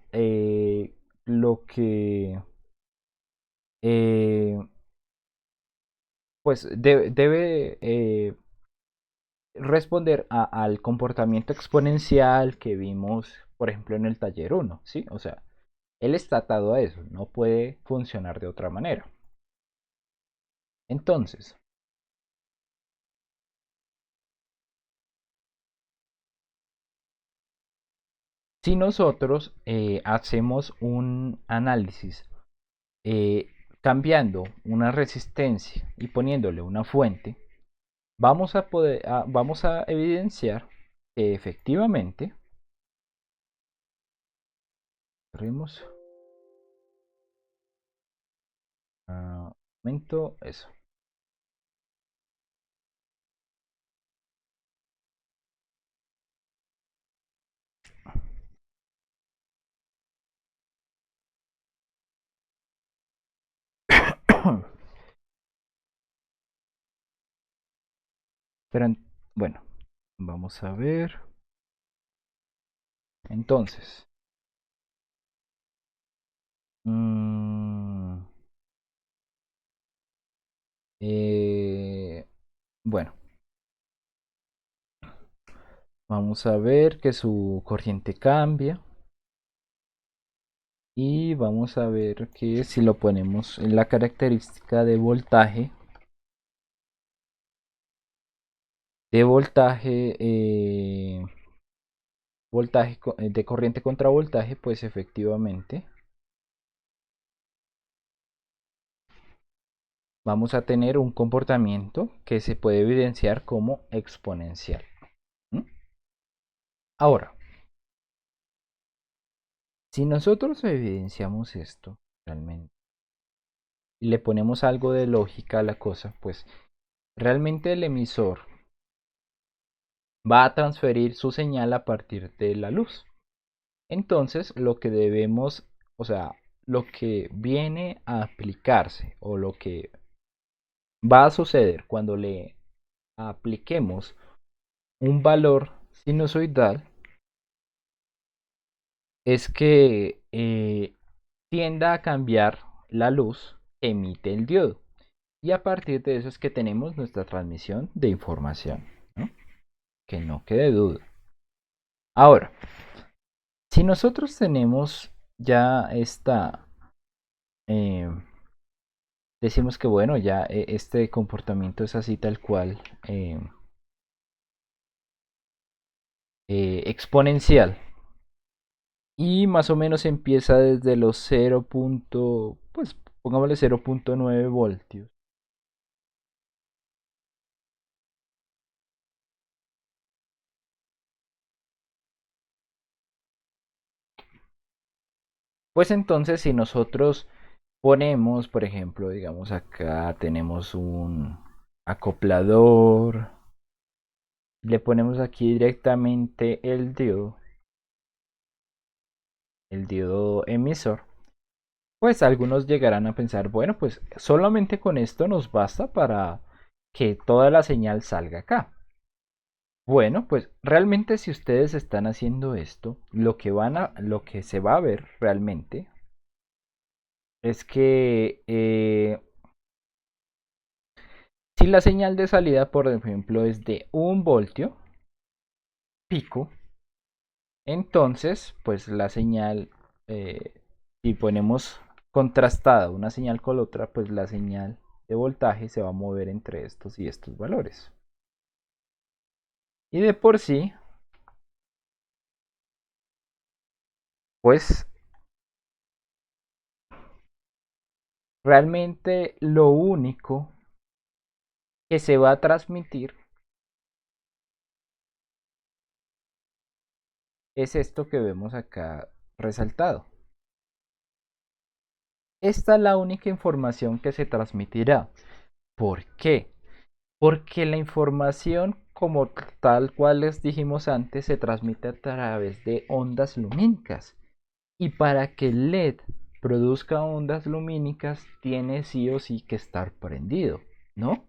lo que pues debe responder al comportamiento exponencial que vimos, por ejemplo, en el taller 1, ¿sí? O sea, él está atado a eso, no puede funcionar de otra manera. Entonces, Si nosotros hacemos un análisis eh, cambiando una resistencia y poniéndole una fuente, vamos a evidenciar que efectivamente corremos momento eso. Pero bueno, vamos a ver. Entonces, mm, bueno, vamos a ver que su corriente cambia. Y vamos a ver que si lo ponemos en la característica de voltaje, de corriente contra voltaje, pues efectivamente vamos a tener un comportamiento que se puede evidenciar como exponencial. ¿Mm? Ahora, si nosotros evidenciamos esto realmente y le ponemos algo de lógica a la cosa, pues realmente el emisor va a transferir su señal a partir de la luz. Entonces, lo que debemos, o sea, lo que viene a aplicarse o lo que va a suceder cuando le apliquemos un valor sinusoidal es que tienda a cambiar la luz que emite el diodo. Y a partir de eso es que tenemos nuestra transmisión de información, ¿no? Que no quede duda. Ahora, si nosotros tenemos ya eh, decimos que bueno, ya este comportamiento es así tal cual exponencial y más o menos empieza desde los 0. Pues pongámosle 0.9 voltios. Pues entonces si nosotros ponemos, por ejemplo, digamos acá tenemos un acoplador, le ponemos aquí directamente el diodo emisor. Pues algunos llegarán a pensar, bueno, pues solamente con esto nos basta para que toda la señal salga acá. Bueno, pues realmente si ustedes están haciendo esto, lo que se va a ver realmente es que si la señal de salida, por ejemplo, es de 1 voltio pico, entonces, pues la señal, si ponemos contrastada una señal con la otra, pues la señal de voltaje se va a mover entre estos y estos valores. Y de por sí, pues realmente lo único que se va a transmitir es esto que vemos acá resaltado. Esta es la única información que se transmitirá. ¿Por qué? Porque la información, como tal cual les dijimos antes, se transmite a través de ondas lumínicas. Y para que el LED produzca ondas lumínicas, tiene sí o sí que estar prendido, ¿no?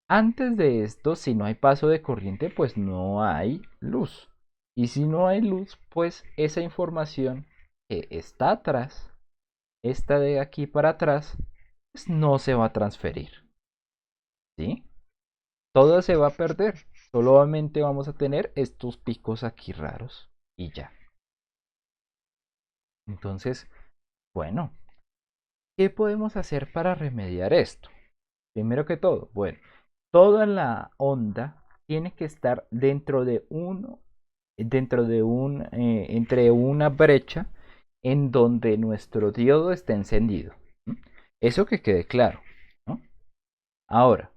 Antes de esto, si no hay paso de corriente, pues no hay luz. Y si no hay luz, pues esa información que está atrás, esta de aquí para atrás, pues no se va a transferir, ¿sí? Todo se va a perder. Solamente vamos a tener estos picos aquí raros y ya. Entonces, bueno, ¿qué podemos hacer para remediar esto? Primero que todo, bueno, toda la onda tiene que estar dentro de dentro de entre una brecha en donde nuestro diodo está encendido. Eso que quede claro, ¿no? Ahora,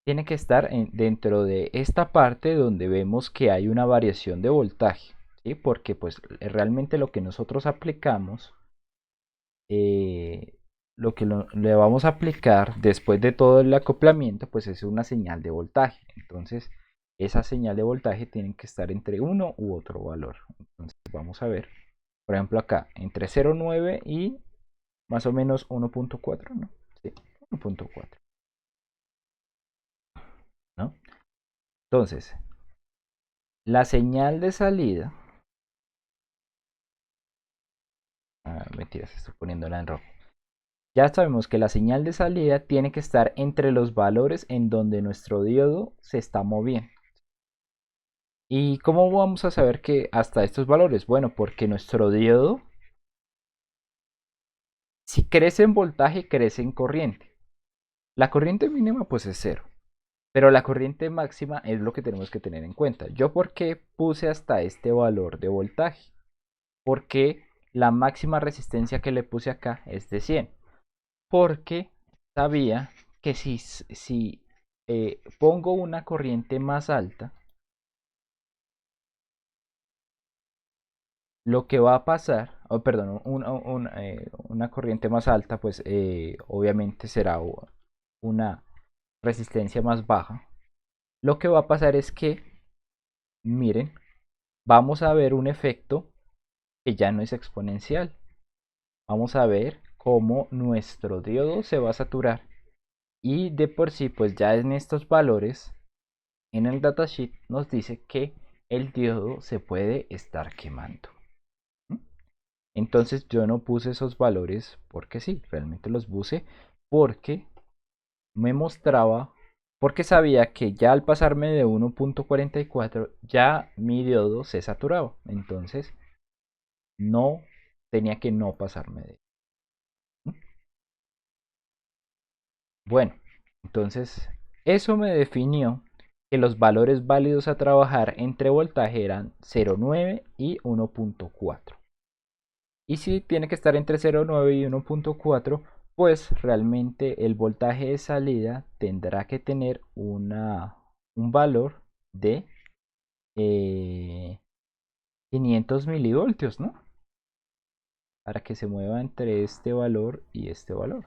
tiene que estar dentro de esta parte donde vemos que hay una variación de voltaje, ¿sí? Porque pues realmente lo que nosotros aplicamos, eh, le vamos a aplicar después de todo el acoplamiento, pues es una señal de voltaje. Entonces, esa señal de voltaje tiene que estar entre uno u otro valor. Entonces, vamos a ver, por ejemplo acá, entre 0,9 y más o menos 1,4, ¿no? Sí, 1,4, ¿no? Entonces, la señal de salida, mentiras, estoy poniéndola en rojo. Ya sabemos que la señal de salida tiene que estar entre los valores en donde nuestro diodo se está moviendo. ¿Y cómo vamos a saber que hasta estos valores? Bueno, porque nuestro diodo, si crece en voltaje, crece en corriente. La corriente mínima pues es cero, pero la corriente máxima es lo que tenemos que tener en cuenta. ¿Yo por qué puse hasta este valor de voltaje? Porque la máxima resistencia que le puse acá es de 100. Porque sabía que si pongo una corriente más alta, lo que va a pasar, perdón, una corriente más alta, pues obviamente será una resistencia más baja. Lo que va a pasar es que, miren, vamos a ver un efecto que ya no es exponencial. Vamos a ver cómo nuestro diodo se va a saturar. Y de por sí, pues ya en estos valores, en el datasheet nos dice que el diodo se puede estar quemando. Entonces yo no puse esos valores porque sí, realmente los puse porque me mostraba, porque sabía que ya al pasarme de 1,44 ya mi diodo se saturaba. Entonces no tenía que no pasarme de. Bueno, entonces eso me definió que los valores válidos a trabajar entre voltaje eran 0,9 y 1,4. Y si tiene que estar entre 0,9 y 1,4, pues realmente el voltaje de salida tendrá que tener un valor de 500 milivoltios, ¿no? Para que se mueva entre este valor y este valor.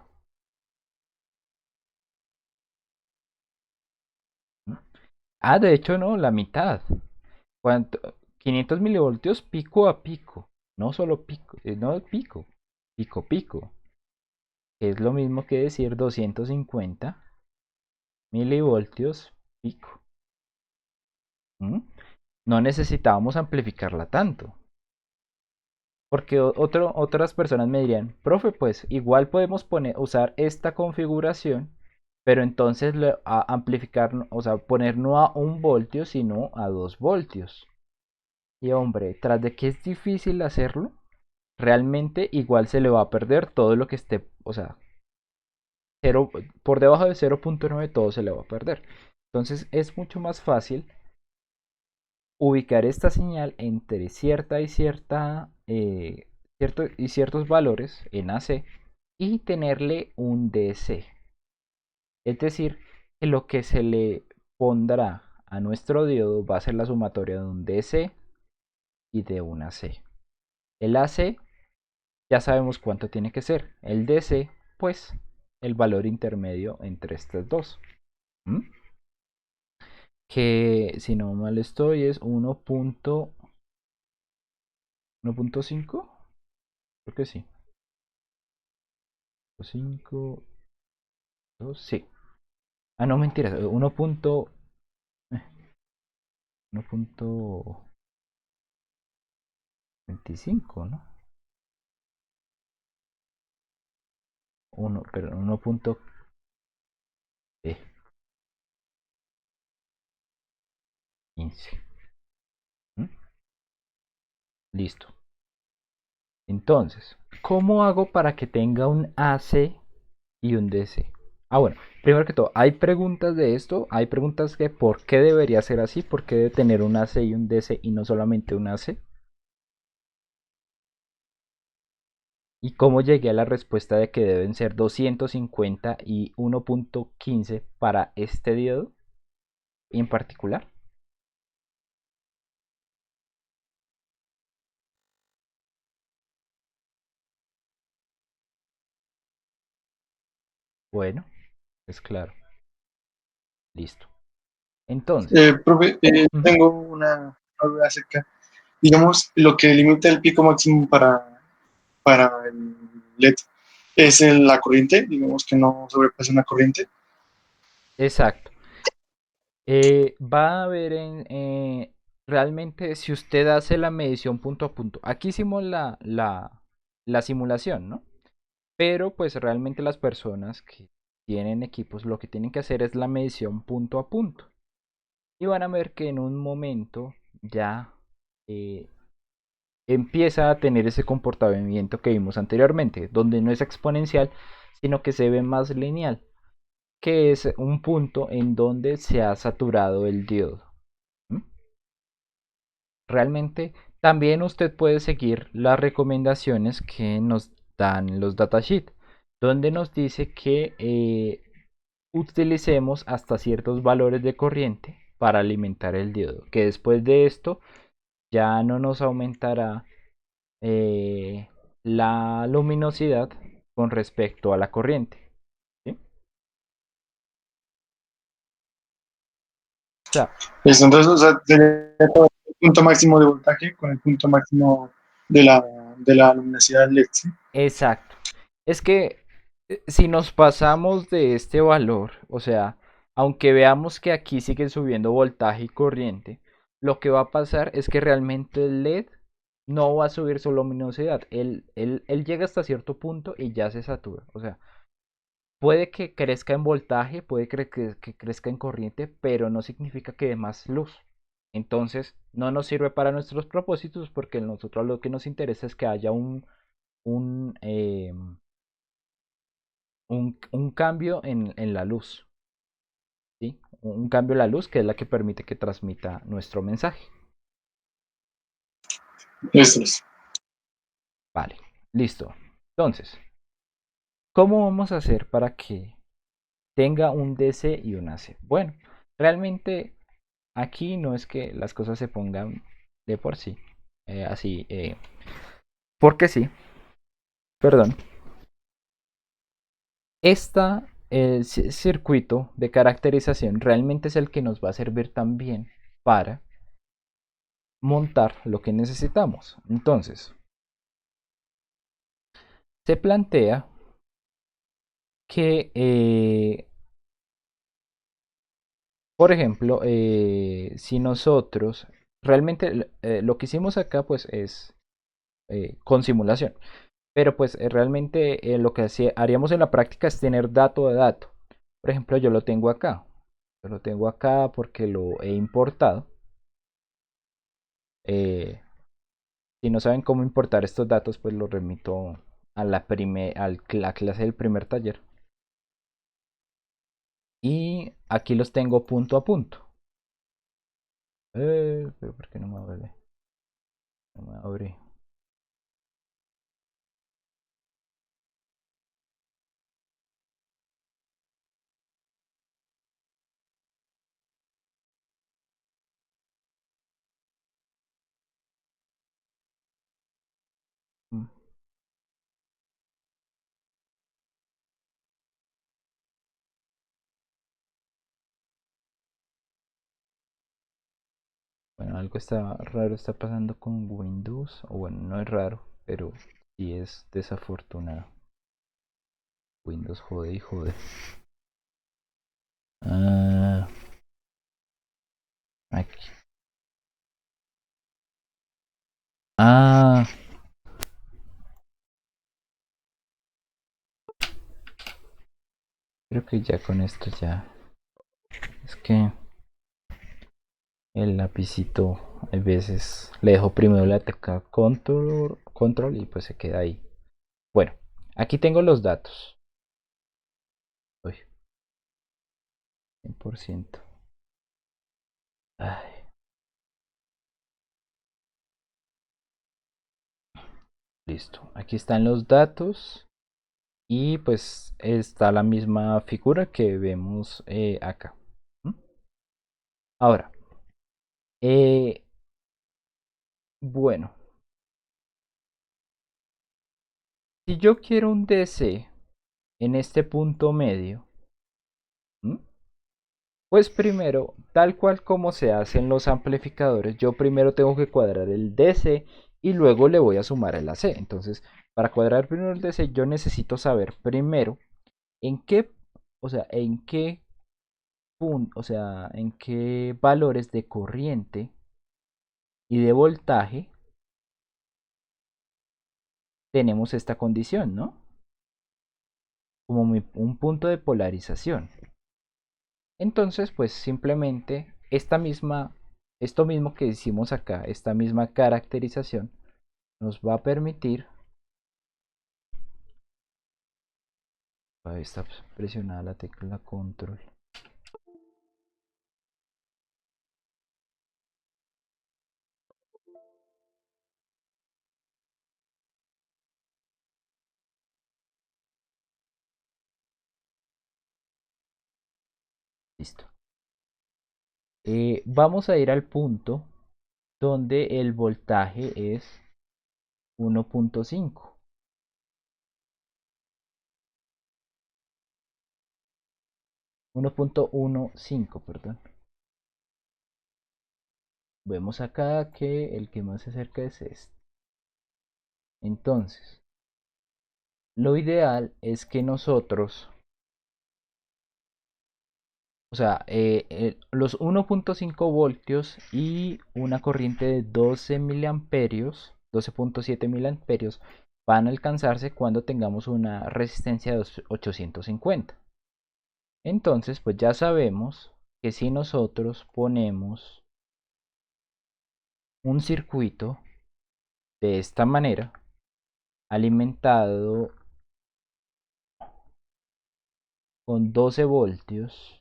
¿No? Ah, de hecho no, la mitad. ¿Cuánto? 500 milivoltios pico a pico. No solo pico, no pico, pico pico. Que es lo mismo que decir 250 milivoltios pico. ¿Mm? No necesitábamos amplificarla tanto. Porque otras personas me dirían, profe, pues igual podemos usar esta configuración, pero entonces amplificar, o sea, poner no a 1 voltio, sino a 2 voltios. Y hombre, tras de que es difícil hacerlo, realmente igual se le va a perder todo lo que esté, o sea, por debajo de 0,9 todo se le va a perder. Entonces es mucho más fácil ubicar esta señal entre cierta y ciertos valores en AC y tenerle un DC. Es decir, que lo que se le pondrá a nuestro diodo va a ser la sumatoria de un DC y de un AC. El AC ya sabemos cuánto tiene que ser. El DC, pues, el valor intermedio entre estos dos. ¿Mm? Que si no mal estoy es 1,5. Creo que sí. 5, 2, sí. Ah, no, mentiras. 1,25, ¿no? 1, perdón, 1,15. ¿Mm? Listo. Entonces, ¿cómo hago para que tenga un AC y un DC? Bueno, primero que todo, hay preguntas de esto, hay preguntas de por qué debería ser así, por qué debe tener un AC y un DC y no solamente un AC. Y cómo llegué a la respuesta de que deben ser 250 y 1.15 para este diodo en particular. Bueno, pues claro, listo. Entonces, Profe, ujú, tengo una duda acerca, digamos, lo que limita el pico máximo para el LED es la corriente, digamos que no sobrepase una corriente. exacto. Va a haber realmente si usted hace la medición punto a punto. Aquí hicimos la simulación, ¿no? Pero pues realmente las personas que tienen equipos lo que tienen que hacer es la medición punto a punto. Y van a ver que en un momento ya eh, empieza a tener ese comportamiento que vimos anteriormente, donde no es exponencial, sino que se ve más lineal, que es un punto en donde se ha saturado el diodo. ¿Mm? Realmente también usted puede seguir las recomendaciones que nos dan los datasheets, donde nos dice que utilicemos hasta ciertos valores de corriente para alimentar el diodo, que después de esto ya no nos aumentará eh, la luminosidad con respecto a la corriente. ¿Sí? O sea, Entonces, o sea, sería todo el punto máximo de voltaje con el punto máximo de la luminosidad LED. ¿Sí? exacto. Es que si nos pasamos de este valor, o sea, aunque veamos que aquí sigue subiendo voltaje y corriente, lo que va a pasar es que realmente el LED no va a subir su luminosidad. Él llega hasta cierto punto y ya se satura. O sea, puede que crezca en voltaje, puede que crezca en corriente, pero no significa que dé más luz. Entonces, no nos sirve para nuestros propósitos porque a nosotros lo que nos interesa es que haya un, eh, un cambio en la luz. ¿Sí? Un cambio en la luz que es la que permite que transmita nuestro mensaje. Eso es. Vale, listo. Entonces, ¿cómo vamos a hacer para que tenga un DC y un AC? Bueno, realmente aquí no es que las cosas se pongan de por sí, así, porque sí, perdón. El circuito de caracterización realmente es el que nos va a servir también para montar lo que necesitamos. Entonces, se plantea que, por ejemplo, si nosotros realmente lo que hicimos acá pues es con simulación. Pero pues realmente lo que haríamos en la práctica es tener dato de dato. Por ejemplo, yo lo tengo acá. Yo lo tengo acá porque lo he importado. Eh, si no saben cómo importar estos datos, pues los remito a la clase del primer taller. Y aquí los tengo punto a punto. Pero ¿por qué no me abre? No me abre. Mm. Bueno, algo está raro está pasando con Windows. O bueno, no es raro, pero sí es desafortunado. Windows jode y jode. Ah, aquí. Ah, creo que ya con esto ya. Es que el lapicito a veces le dejo primero la tecla control y pues se queda ahí. Bueno, aquí tengo los datos. Uy. 100%. Ay. Listo. Aquí están los datos. Y pues está la misma figura que vemos acá. ¿Mm? Ahora, eh, bueno, si yo quiero un DC en este punto medio, ¿mm? Pues primero, tal cual como se hacen los amplificadores, yo primero tengo que cuadrar el DC y luego le voy a sumar el AC. Entonces, para cuadrar primero el DC, yo necesito saber primero en qué, o sea, en qué valores de corriente y de voltaje tenemos esta condición, ¿no? Como un punto de polarización. Entonces, pues simplemente esto mismo que hicimos acá, esta misma caracterización, nos va a permitir. Ahí está presionada la tecla control. Listo. Vamos a ir al punto donde el voltaje es 1.5. 1.15, perdón. Vemos acá que el que más se acerca es este. Entonces, lo ideal es que nosotros, o sea, los 1.5 voltios y una corriente de 12 miliamperios, 12.7 miliamperios, van a alcanzarse cuando tengamos una resistencia de 850. Entonces, pues ya sabemos que si nosotros ponemos un circuito de esta manera, alimentado con 12 voltios,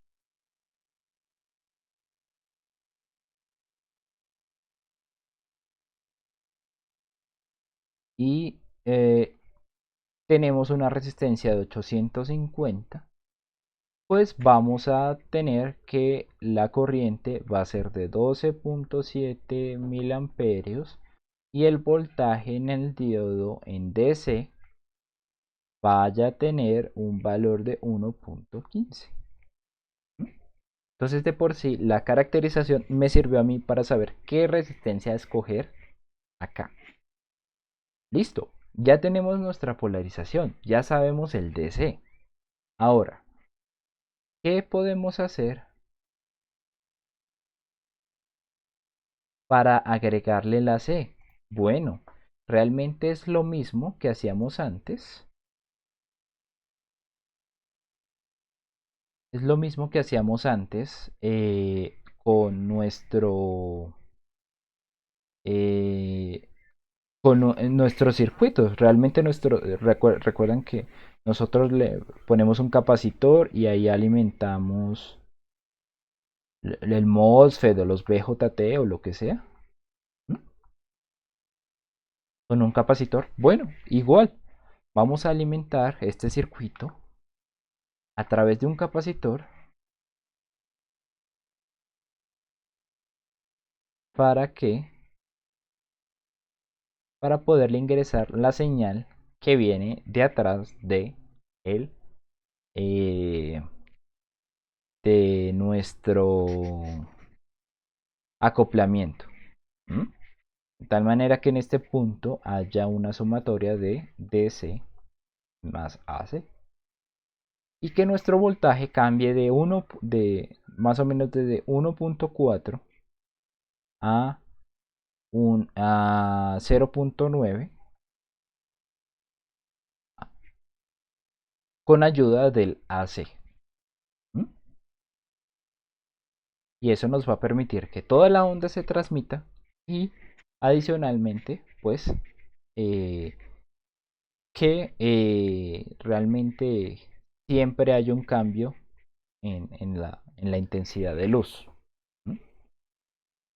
y tenemos una resistencia de 850, pues vamos a tener que la corriente va a ser de 12.7 miliamperios y el voltaje en el diodo en DC vaya a tener un valor de 1.15. Entonces de por sí la caracterización me sirvió a mí para saber qué resistencia escoger acá. Listo, ya tenemos nuestra polarización, ya sabemos el DC. Ahora, ¿qué podemos hacer para agregarle la C? Bueno, realmente es lo mismo que hacíamos antes. Es lo mismo que hacíamos antes con eh, nuestros circuitos. Realmente recuerdan que nosotros le ponemos un capacitor y ahí alimentamos el MOSFET o los BJT o lo que sea. ¿Mm? Con un capacitor. Bueno, igual. Vamos a alimentar este circuito a través de un capacitor para que para poderle ingresar la señal que viene de atrás el eh, de nuestro acoplamiento. ¿Mm? De tal manera que en este punto haya una sumatoria de DC más AC y que nuestro voltaje cambie de más o menos desde 1.4 a 0.9 con ayuda del AC. ¿Mm? Y eso nos va a permitir que toda la onda se transmita y adicionalmente pues eh, que realmente siempre haya un cambio en en la intensidad de luz. ¿Mm?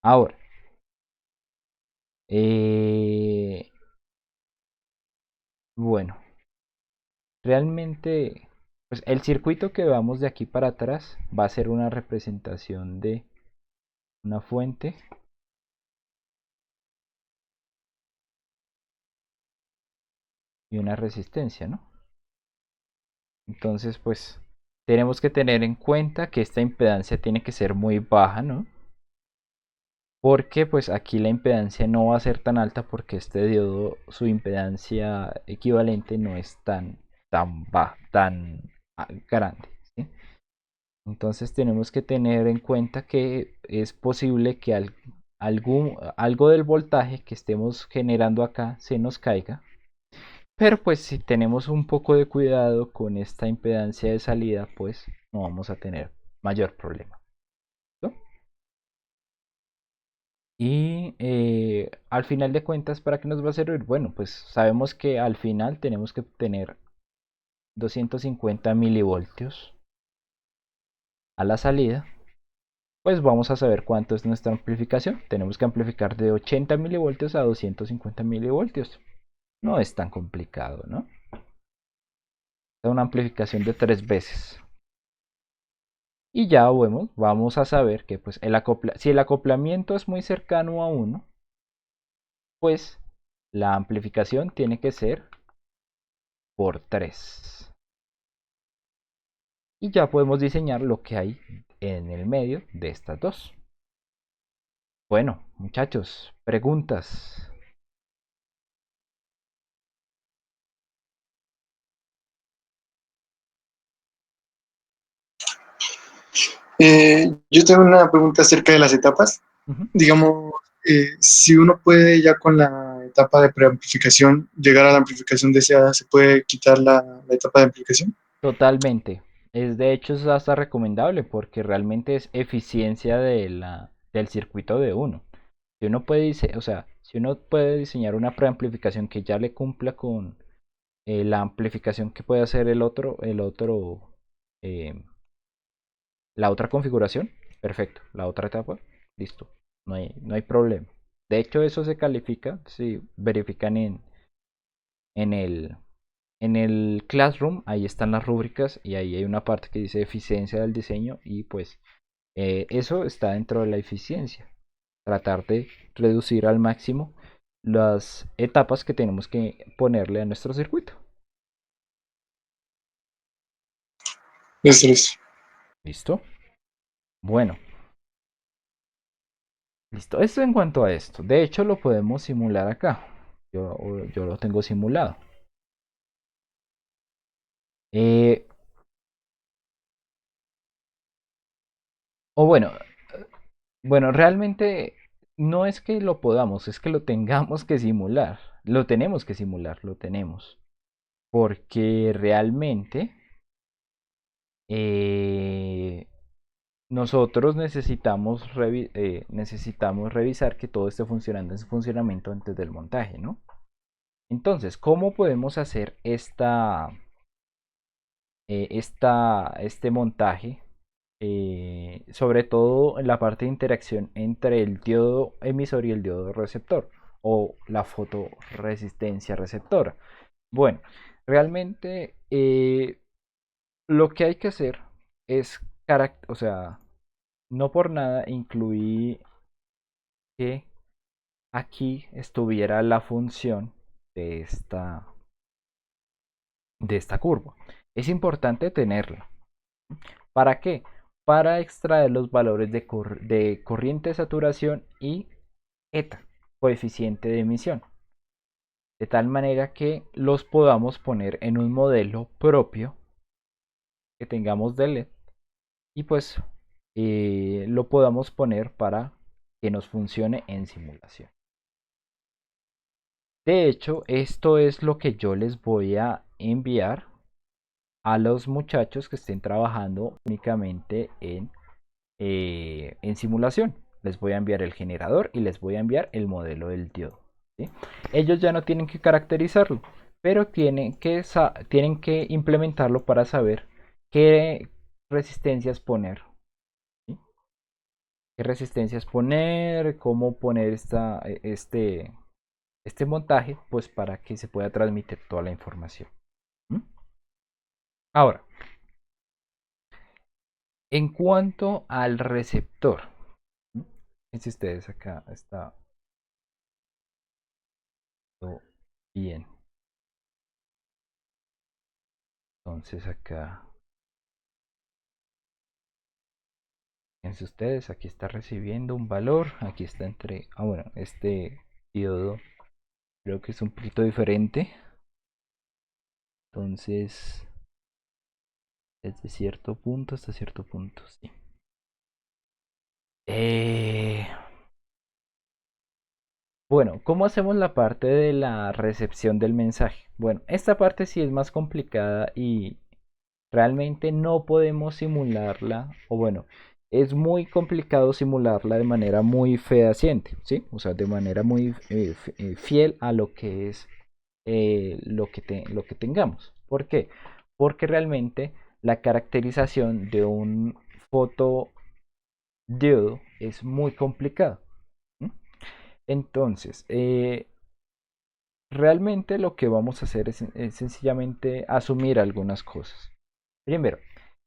Ahora, bueno, realmente, pues el circuito que vamos de aquí para atrás va a ser una representación de una fuente y una resistencia, ¿no? Entonces, pues tenemos que tener en cuenta que esta impedancia tiene que ser muy baja, ¿no? Porque pues aquí la impedancia no va a ser tan alta porque este diodo, su impedancia equivalente no es tan baja, grande, ¿sí? Entonces tenemos que tener en cuenta que es posible que algo del voltaje que estemos generando acá se nos caiga. Pero pues si tenemos un poco de cuidado con esta impedancia de salida, pues no vamos a tener mayor problema, ¿no? Y al final de cuentas, ¿para qué nos va a servir? Bueno, pues sabemos que al final tenemos que tener 250 milivoltios a la salida. Pues vamos a saber cuánto es nuestra amplificación. Tenemos que amplificar de 80 milivoltios a 250 milivoltios. No es tan complicado, ¿no? Es una amplificación de 3 veces. Y ya vamos a saber que pues si el acoplamiento es muy cercano a 1, pues la amplificación tiene que ser por 3. Y ya podemos diseñar lo que hay en el medio de estas dos. Bueno, muchachos, preguntas. Yo tengo una pregunta acerca de las etapas. Ujú. Digamos, si uno puede ya con la etapa de preamplificación llegar a la amplificación deseada, ¿se puede quitar la etapa de amplificación? Totalmente. De hecho es hasta recomendable porque realmente es eficiencia del circuito de uno. Si uno puede o sea, si uno puede diseñar una preamplificación que ya le cumpla con la amplificación que puede hacer eh, la otra configuración, perfecto. La otra etapa, listo. No hay problema. De hecho, eso se califica si verifican en el, en el Classroom, ahí están las rúbricas y ahí hay una parte que dice eficiencia del diseño y pues eso está dentro de la eficiencia. Tratar de reducir al máximo las etapas que tenemos que ponerle a nuestro circuito. Es. ¿Listo? Bueno, listo. Esto en cuanto a esto. De hecho, lo podemos simular acá. Yo lo tengo simulado. Eh, o bueno, realmente no es que lo podamos, es que lo tengamos que simular. Lo tenemos que simular, lo tenemos. Porque realmente eh, nosotros necesitamos revisar que todo esté funcionando en su funcionamiento antes del montaje, ¿no? Entonces, ¿cómo podemos hacer este montaje? Sobre todo en la parte de interacción entre el diodo emisor y el diodo receptor o la fotoresistencia receptora. Bueno, realmente lo que hay que hacer es, o sea, no por nada incluí que aquí estuviera la función de esta curva. Es importante tenerla. ¿Para qué? Para extraer los valores de corriente de saturación y eta, coeficiente de emisión. De tal manera que los podamos poner en un modelo propio que tengamos de LED y pues lo podamos poner para que nos funcione en simulación. De hecho, esto es lo que yo les voy a enviar a los muchachos que estén trabajando únicamente en simulación. Les voy a enviar el generador y les voy a enviar el modelo del diodo, ¿sí? Ellos ya no tienen que caracterizarlo, pero tienen que implementarlo para saber qué resistencias poner qué resistencias poner, cómo poner este montaje, pues para que se pueda transmitir toda la información. ¿Mm? Ahora, en cuanto al receptor, ¿mm? Fíjense ustedes, acá está todo bien. Entonces acá, fíjense ustedes, aquí está recibiendo un valor, aquí está bueno, este diodo creo que es un poquito diferente. Entonces, desde cierto punto hasta cierto punto, sí. Eh, bueno, ¿cómo hacemos la parte de la recepción del mensaje? Bueno, esta parte sí es más complicada y realmente no podemos simularla, o bueno, es muy complicado simularla de manera muy fehaciente, ¿sí? O sea, de manera muy fiel a lo que es lo que tengamos. ¿Por qué? Porque realmente la caracterización de un fotodiodo es muy complicado. ¿Sí? Entonces, realmente lo que vamos a hacer es sencillamente asumir algunas cosas. Primero,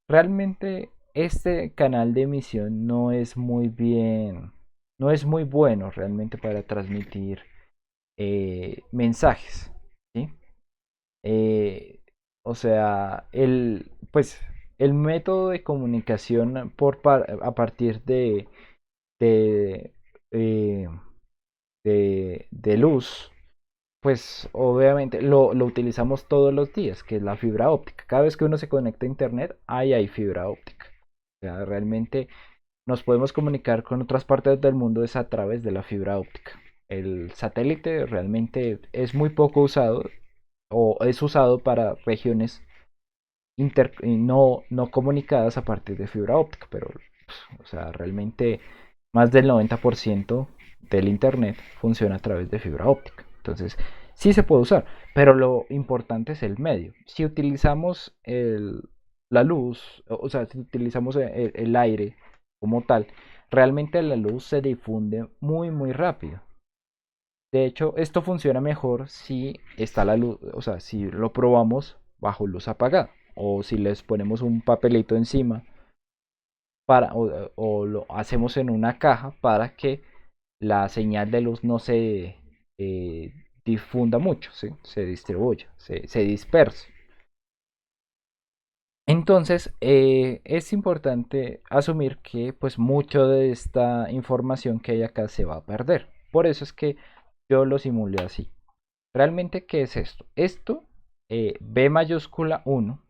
realmente este canal de emisión no es muy bien, no es muy bueno realmente para transmitir mensajes. ¿Sí? Eh, o sea, pues, el método de comunicación a partir de, eh, de luz, pues obviamente lo utilizamos todos los días, que es la fibra óptica. Cada vez que uno se conecta a internet, ahí hay fibra óptica. O sea, realmente nos podemos comunicar con otras partes del mundo es a través de la fibra óptica. El satélite realmente es muy poco usado o es usado para regiones no comunicadas a partir de fibra óptica, pero o sea, realmente más del 90% del internet funciona a través de fibra óptica. Entonces, sí se puede usar, pero lo importante es el medio. Si utilizamos la luz, o sea, si utilizamos el aire como tal, realmente la luz se difunde muy rápido. De hecho, esto funciona mejor si está la luz, o sea, si lo probamos bajo luz apagada o si les ponemos un papelito encima o lo hacemos en una caja para que la señal de luz no se eh, difunda mucho, ¿sí? Se distribuya, se disperse. Entonces, es importante asumir que pues mucho de esta información que hay acá se va a perder. Por eso es que yo lo simulé así. ¿Realmente qué es esto? Esto, B mayúscula 1,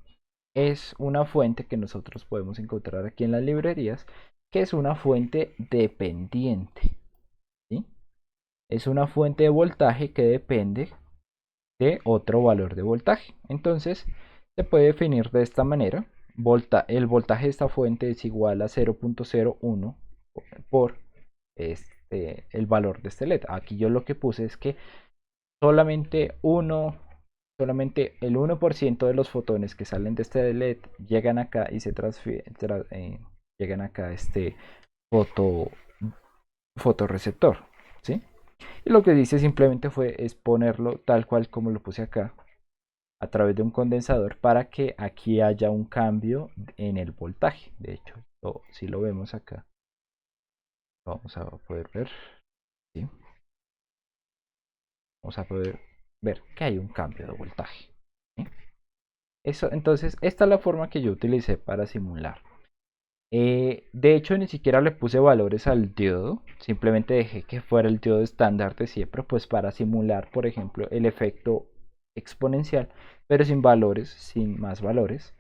es una fuente que nosotros podemos encontrar aquí en las librerías, que es una fuente dependiente. ¿Sí? Es una fuente de voltaje que depende de otro valor de voltaje. Entonces, se puede definir de esta manera. El voltaje de esta fuente es igual a 0.01 por el valor de este LED. Aquí yo lo que puse es que solamente solamente el 1% de los fotones que salen de este LED llegan acá y se transfieren, llegan acá a este foto, fotorreceptor, ¿sí? Y lo que dice simplemente fue es ponerlo tal cual como lo puse acá a través de un condensador para que aquí haya un cambio en el voltaje. De hecho, si lo vemos acá, vamos a poder ver, ¿sí? Vamos a poder ver que hay un cambio de voltaje. ¿Sí? Eso, entonces, esta es la forma que yo utilicé para simular. De hecho, ni siquiera le puse valores al diodo, simplemente dejé que fuera el diodo estándar de siempre, pues para simular, por ejemplo, el efecto exponencial, pero sin valores, sin más valores.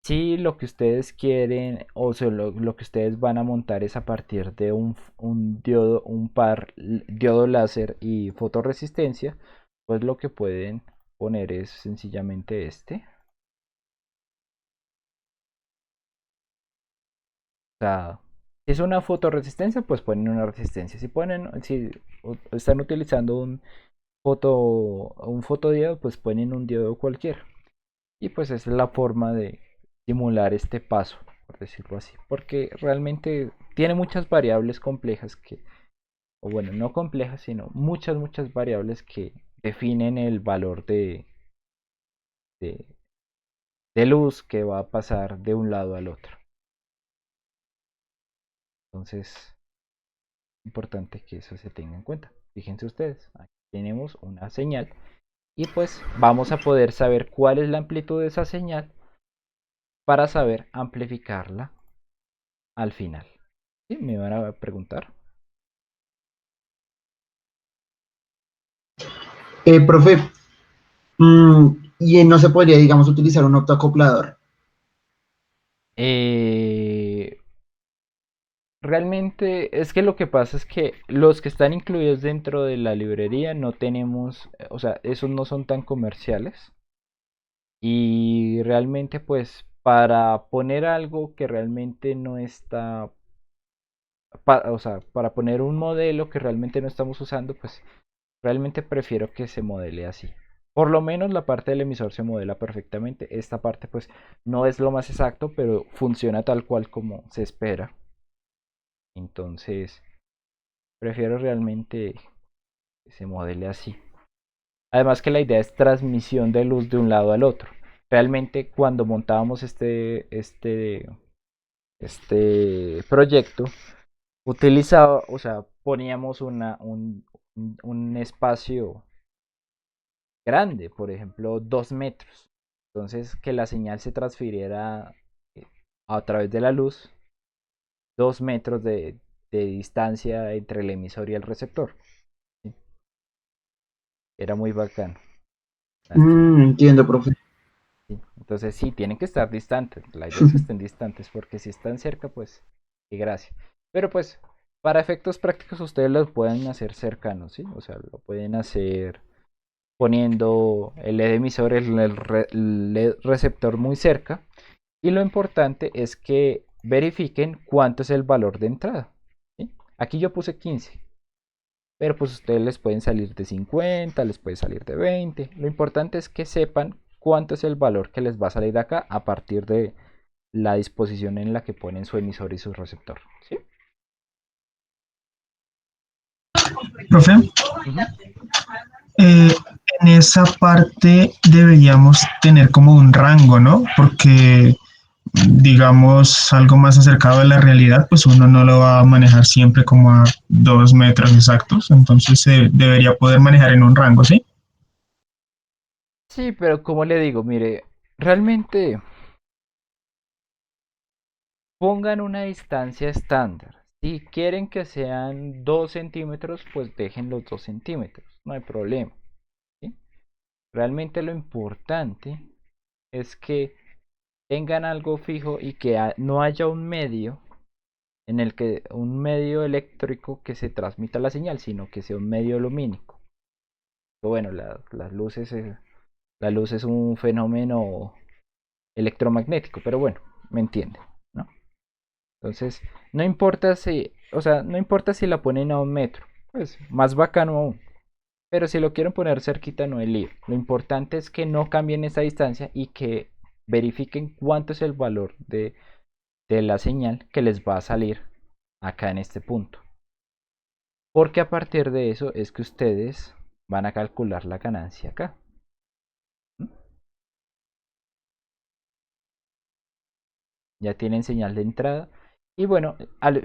Si lo que ustedes quieren o sea, lo que ustedes van a montar es a partir de un diodo, un par diodo láser y fotorresistencia, pues lo que pueden poner es sencillamente este. O sea, si es una fotorresistencia, pues ponen una resistencia. Si están utilizando un fotodiodo, pues ponen un diodo cualquiera. Y pues esa es la forma de simular este paso, por decirlo así. Porque realmente tiene muchas variables complejas o bueno, no complejas, sino muchas variables que definen el valor de, de luz que va a pasar de un lado al otro. Entonces, es importante que eso se tenga en cuenta. Fíjense ustedes, aquí tenemos una señal y pues vamos a poder saber cuál es la amplitud de esa señal para saber amplificarla al final. ¿Sí? Me van a preguntar. Profe, y no se podría, digamos, utilizar un optoacoplador. Eh, Realmente es que lo que pasa es que los que están incluidos dentro de la librería no tenemos, o sea, esos no son tan comerciales. Y realmente pues para poner algo que realmente no está, o sea, para poner un modelo que realmente no estamos usando, pues realmente prefiero que se modele así. Por lo menos la parte del emisor se modela perfectamente. Esta parte pues no es lo más exacto, pero funciona tal cual como se espera. Entonces, prefiero realmente que se modele así. Además que la idea es transmisión de luz de un lado al otro. Realmente cuando montábamos este proyecto, utilizaba, o sea, poníamos un espacio grande, por ejemplo, 2 metros. Entonces, que la señal se transfiriera a través de la luz, 2 metros de distancia entre el emisor y el receptor. ¿Sí? Era muy bacano. Lástima. Entiendo, profe. Sí. Entonces, sí, tienen que estar distantes. La idea es que estén distantes, porque si están cerca, pues, qué gracia. Pero pues, para efectos prácticos, ustedes lo pueden hacer cercanos, ¿sí? O sea, lo pueden hacer poniendo el LED emisor, el LED receptor muy cerca. Y lo importante es que verifiquen cuánto es el valor de entrada. ¿Sí? Aquí yo puse 15. Pero pues ustedes les pueden salir de 50, les puede salir de 20. Lo importante es que sepan cuánto es el valor que les va a salir acá a partir de la disposición en la que ponen su emisor y su receptor. ¿Sí? Profe, Ujú. en esa parte deberíamos tener como un rango, ¿no? Porque, digamos, algo más acercado a la realidad, pues uno no lo va a manejar siempre como a 2 metros exactos, entonces se debería poder manejar en un rango, ¿sí? Sí, pero como le digo, mire, realmente pongan una distancia estándar. Si quieren que sean 2 centímetros, pues dejen los 2 centímetros. No hay problema. ¿Sí? Realmente lo importante es que tengan algo fijo y que no haya un medio en el que un medio eléctrico que se transmita la señal, sino que sea un medio lumínico. Bueno, las luces, la luz es un fenómeno electromagnético, pero bueno, me entienden, ¿no? Entonces, no importa si, o sea, no importa si la ponen a 1 metro, pues más bacano aún. Pero si lo quieren poner cerquita, no hay lío. Lo importante es que no cambien esa distancia y que verifiquen cuánto es el valor de la señal que les va a salir acá en este punto. Porque a partir de eso es que ustedes van a calcular la ganancia acá. ¿Mm? Ya tienen señal de entrada. Y bueno,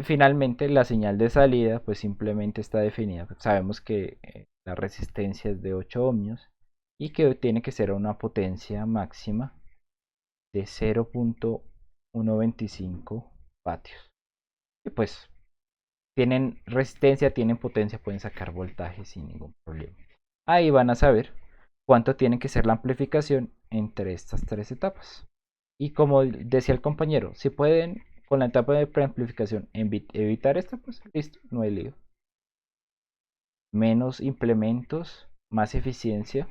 finalmente la señal de salida pues simplemente está definida. Sabemos que la resistencia es de 8 ohmios y que tiene que ser una potencia máxima de 0.125 vatios. Y pues tienen resistencia, tienen potencia, pueden sacar voltaje sin ningún problema. Ahí van a saber cuánto tiene que ser la amplificación entre estas 3 etapas. Y como decía el compañero, si pueden con la etapa de preamplificación evitar esta, pues listo, no hay lío. Menos implementos, más eficiencia,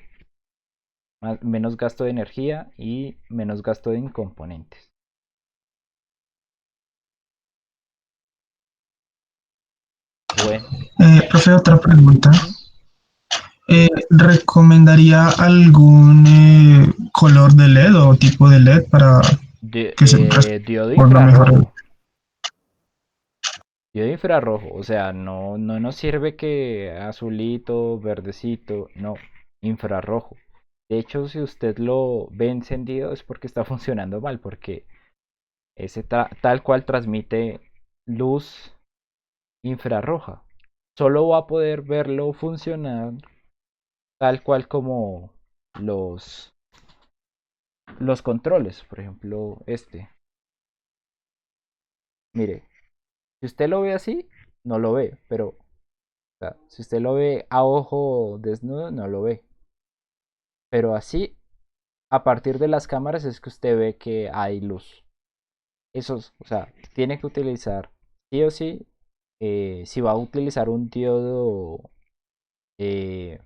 menos gasto de energía y menos gasto de componentes. Bueno. Profe, otra pregunta. Ujú. ¿Recomendaría algún color de LED o tipo de LED para que se Diodo responda mejor? infrarrojo. Diodo infrarrojo, o sea, no nos sirve que azulito, verdecito, no, infrarrojo. De hecho, si usted lo ve encendido es porque está funcionando mal, porque ese tal cual transmite luz infrarroja. Solo va a poder verlo funcionar tal cual como los, los controles. Por ejemplo, este. Mire, si usted lo ve así, no lo ve, pero o sea, si usted lo ve a ojo desnudo, no lo ve. Pero así, a partir de las cámaras es que usted ve que hay luz. O sea, tiene que utilizar sí o sí, si va a utilizar eh,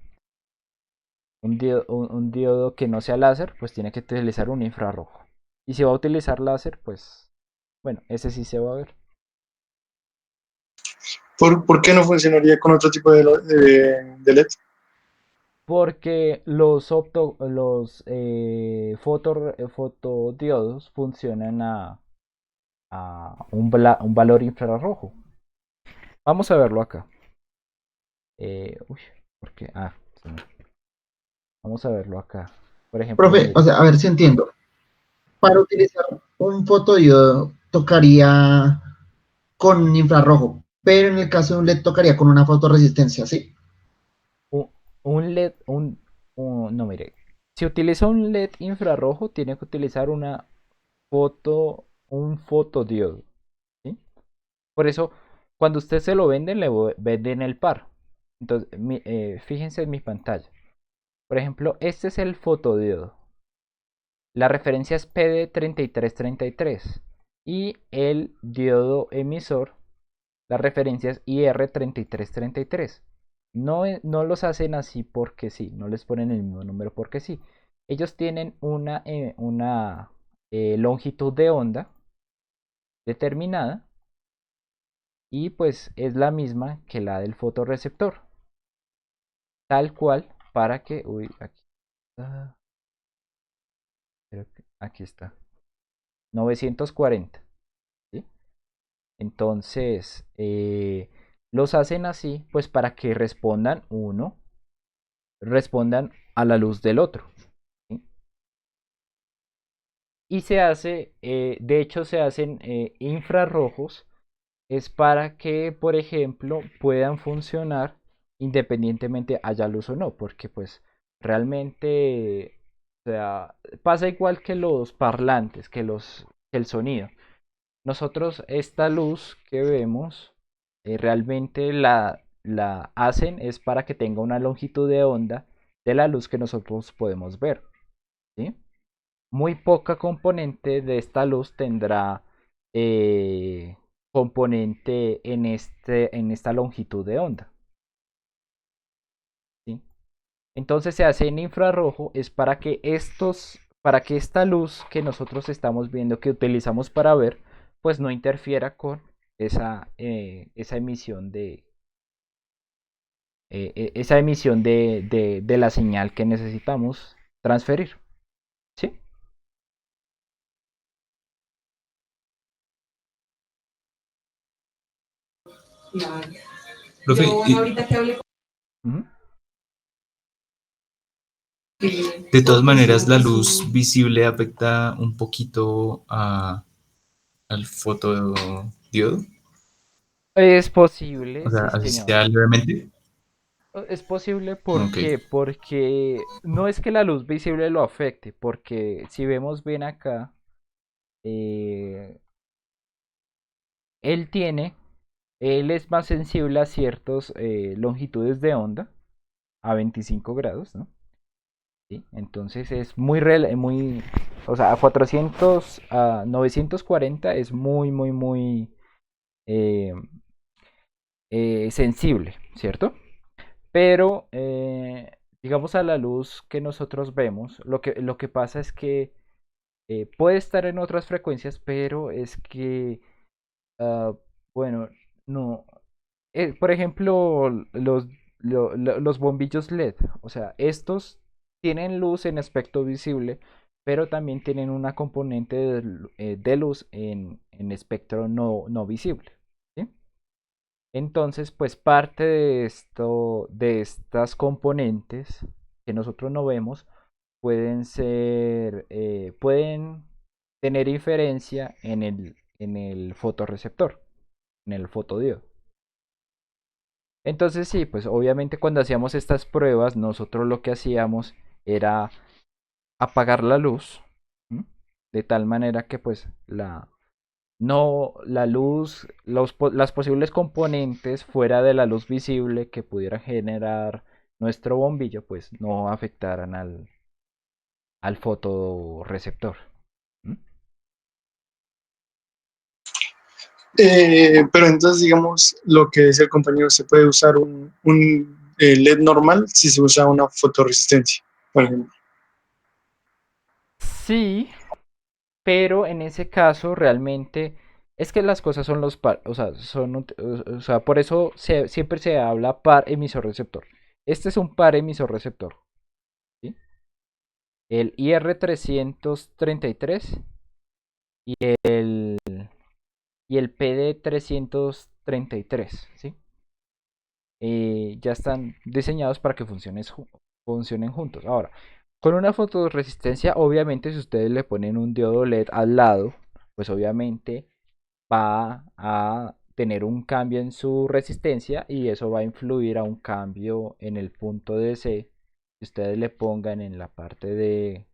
un diodo que no sea láser, pues tiene que utilizar un infrarrojo. Y si va a utilizar láser, pues bueno, ese sí se va a ver. ¿Por qué no funcionaría con otro tipo de LED? Porque los fotodiodos funcionan a un valor infrarrojo. Vamos a verlo acá. Uy, ¿por qué? Ah, sí, no. Vamos a verlo acá. Por ejemplo, Profe, o mire. sea, a ver si entiendo. Para utilizar un fotodiodo tocaría con infrarrojo, pero en el caso de un LED tocaría con una fotoresistencia, ¿sí? Un, un LED, no, mire. Si utiliza un LED infrarrojo, tiene que utilizar un fotodiodo. ¿Sí? Por eso, cuando usted se lo venden, venden el par. Entonces, fíjense en mi pantalla. Por ejemplo, este es el fotodiodo. La referencia es PD3333 y el diodo emisor, la referencia es IR3333. No los hacen así porque sí, no les ponen el mismo número porque sí. Ellos tienen una longitud de onda determinada y pues es la misma que la del fotorreceptor. Tal cual para que... Uy, aquí está. Aquí está. 940. ¿Sí? Entonces, los hacen así pues para que respondan a la luz del otro. ¿Sí? Y de hecho se hacen infrarrojos, es para que, por ejemplo, puedan funcionar independientemente haya luz o no, porque pues realmente, o sea, pasa igual que los parlantes, que el sonido. Nosotros esta luz que vemos realmente la hacen es para que tenga una longitud de onda de la luz que nosotros podemos ver, ¿sí? Muy poca componente de esta luz tendrá eh, componente en esta longitud de onda, ¿sí? Entonces se hace en infrarrojo es para que esta luz que nosotros estamos viendo, que utilizamos para ver, pues no interfiera con esa emisión de la señal que necesitamos transferir, ¿sí? Profe, Ujú. de todas maneras, la luz visible afecta un poquito al fotodiodo, Es posible, o sea, sí así señor. sea levemente. Es posible Ok, porque no es que la luz visible lo afecte, porque si vemos bien acá, eh, él tiene, él es más sensible a ciertas longitudes de onda, a 25 grados, ¿no? ¿Sí? Entonces es muy, o sea, a 940 es muy eh, sensible, ¿cierto? Pero, digamos a la luz que nosotros vemos, lo que pasa es que puede estar en otras frecuencias, pero es que, ah, bueno, no. Por ejemplo, los bombillos LED, o sea, estos tienen luz en aspecto visible, pero también tienen una componente de luz en espectro no visible. ¿Sí? Entonces, pues parte de esto, de estas componentes que nosotros no vemos, pueden tener inferencia en el fotorreceptor, en el fotodiodo. Entonces sí, pues obviamente cuando hacíamos estas pruebas, nosotros lo que hacíamos era apagar la luz, ¿m? De tal manera que pues no, la luz, las posibles componentes fuera de la luz visible que pudiera generar nuestro bombillo, pues no afectaran al fotorreceptor. ¿M? Pero entonces, digamos, lo que decía el compañero, se puede usar un LED normal si se usa una fotorresistencia, por ejemplo. Sí, pero en ese caso realmente es que las cosas son los par, o sea, o sea, por eso siempre se habla par emisor receptor. Este es un par emisor receptor, ¿sí? El IR333 y el, y el PD333, ¿sí? Ya están diseñados para que funcionen juntos. Ahora, con una fotoresistencia, obviamente, si ustedes le ponen un diodo LED al lado, pues obviamente va a tener un cambio en su resistencia y eso va a influir a un cambio en el punto DC que ustedes le pongan en la parte de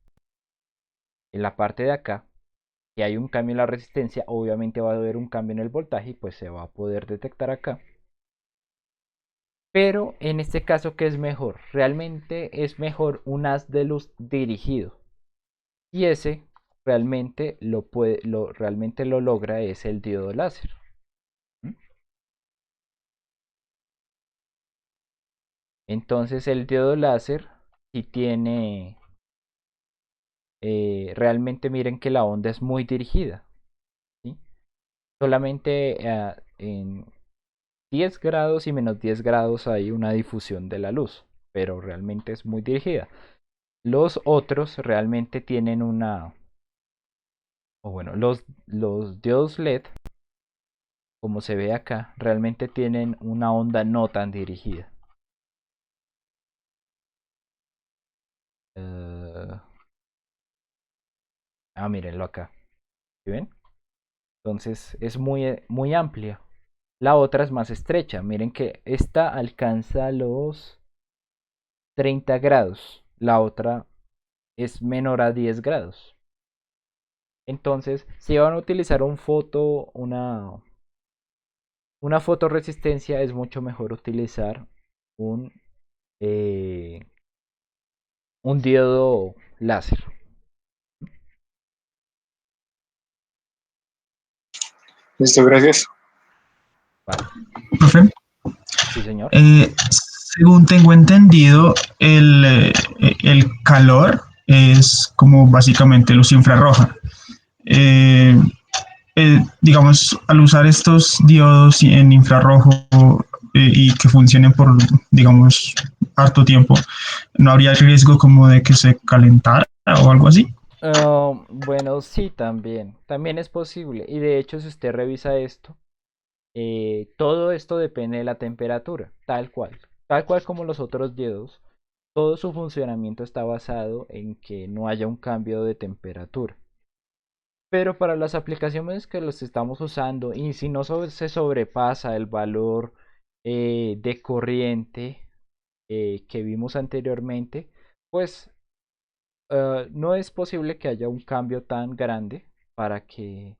acá, que hay un cambio en la resistencia, obviamente va a haber un cambio en el voltaje y pues se va a poder detectar acá. Pero en este caso, ¿qué es mejor? Realmente es mejor un haz de luz dirigido. Y ese realmente lo logra es el diodo láser. ¿Mm? Entonces el diodo láser si tiene, realmente miren que la onda es muy dirigida, ¿sí? Solamente en 10 grados y menos 10 grados hay una difusión de la luz, pero realmente es muy dirigida. Los otros realmente tienen o bueno, los diodos LED, como se ve acá, realmente tienen una onda no tan dirigida. Eh, Mírenlo acá, ¿sí ven? Entonces es muy amplia. La otra es más estrecha. Miren que esta alcanza los 30 grados. La otra es menor a 10 grados. Entonces, si van a utilizar una fotoresistencia, es mucho mejor utilizar un, eh, un diodo láser. Listo, gracias. Vale. Profe, Sí, señor. según tengo entendido, el calor es como básicamente luz infrarroja. Eh, digamos, al usar estos diodos en infrarrojo y que funcionen por, digamos, harto tiempo, ¿no habría riesgo como de que se calentara o algo así? Bueno, sí, también. También es posible. Y de hecho, si usted revisa esto, todo esto depende de la temperatura, tal cual. Tal cual como los otros diodos, todo su funcionamiento está basado en que no haya un cambio de temperatura. Pero para las aplicaciones que los estamos usando y si no se sobrepasa el valor de corriente que vimos anteriormente, pues no es posible que haya un cambio tan grande para que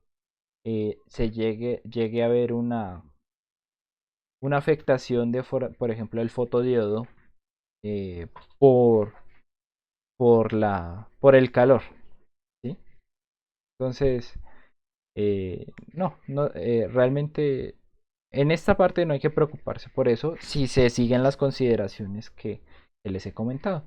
llegue a haber una afectación por ejemplo, el fotodiodo eh, por, por el calor, ¿sí? Entonces, realmente en esta parte no hay que preocuparse por eso si se siguen las consideraciones que les he comentado.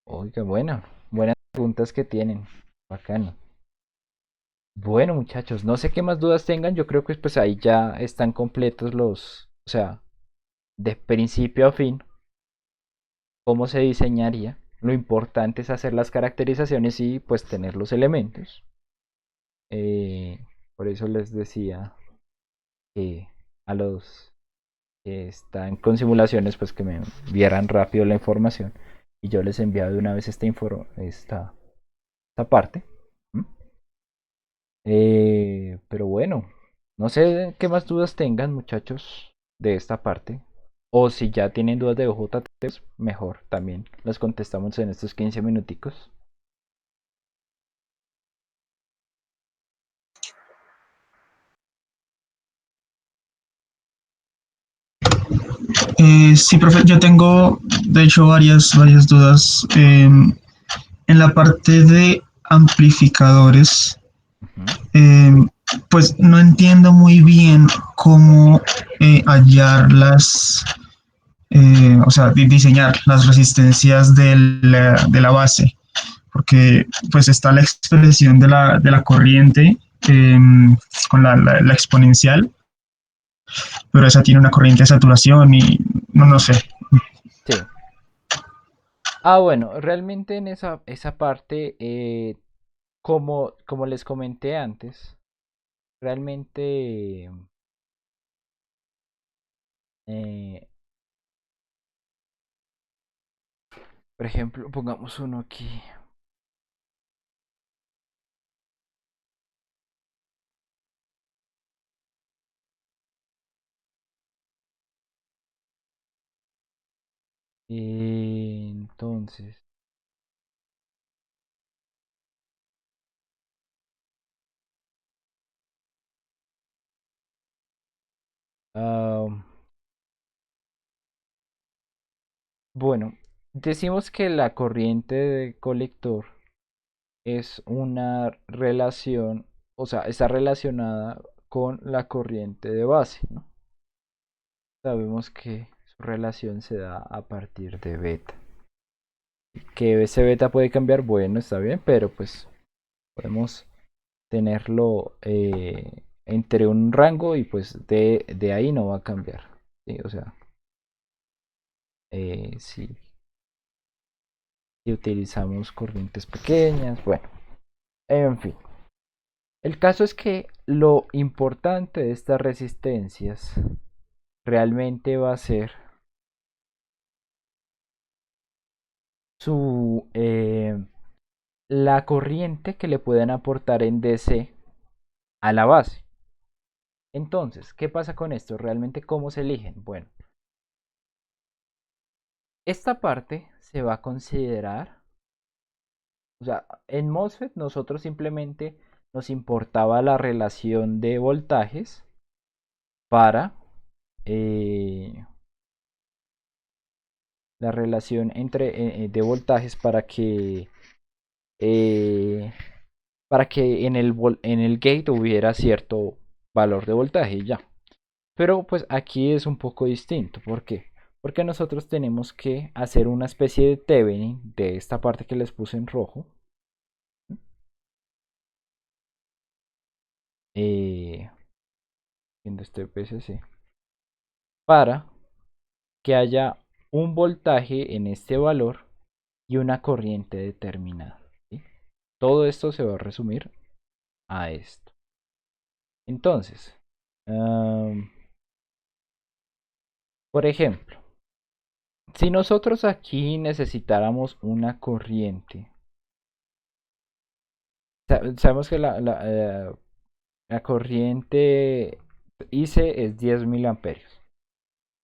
Oiga, bueno, buenas preguntas que tienen. Bacano. Bueno, muchachos, no sé qué más dudas tengan. Yo creo que pues ahí ya están completos o sea, de principio a fin. cómo se diseñaría. Lo importante es hacer las caracterizaciones y pues tener los elementos. Eh, por eso les decía que a los que están con simulaciones pues que me enviaran rápido la información y yo les enviaba de una vez esta parte. ¿Mm? Pero bueno, no sé qué más dudas tengan muchachos de esta parte. O si ya tienen dudas de OJT, pues mejor también las contestamos en estos 15 minuticos. Sí, profe, yo tengo, de hecho, varias dudas. En la parte de amplificadores, Ujú. eh, pues no entiendo muy bien cómo hallar o sea, diseñar las resistencias de la base, porque pues está la expresión de la corriente eh, con la exponencial, pero esa tiene una corriente de saturación y no sé. Sí. Ah, bueno, realmente en esa parte, como les comenté antes, realmente, eh, por ejemplo, pongamos uno aquí. Entonces, ah, bueno, decimos que la corriente de colector es una relación, o sea, está relacionada con la corriente de base, ¿no? Sabemos que su relación se da a partir de beta. Que ese beta puede cambiar, bueno, está bien, pero pues podemos tenerlo entre un rango y pues de ahí no va a cambiar. ¿Sí? O sea, si utilizamos corrientes pequeñas, bueno, en fin. El caso es que lo importante de estas resistencias realmente va a ser su la corriente que le pueden aportar en DC a la base. Entonces, ¿qué pasa con esto? ¿Realmente cómo se eligen? Bueno, esta parte se va a considerar, o sea, en MOSFET nosotros simplemente nos importaba la relación de voltajes para eh, la relación entre de voltajes eh, para que en el gate hubiera cierto valor de voltaje y ya. Pero pues aquí es un poco distinto. ¿Por qué? Porque nosotros tenemos que hacer una especie de Thevenin de esta parte que les puse en rojo. Eh, Viendo este PCC. Para que haya un voltaje en este valor y una corriente determinada. ¿Sí? Todo esto se va a resumir a esto. Entonces, um, por ejemplo, si nosotros aquí necesitáramos una corriente, sabemos que la corriente IC es 10 miliamperios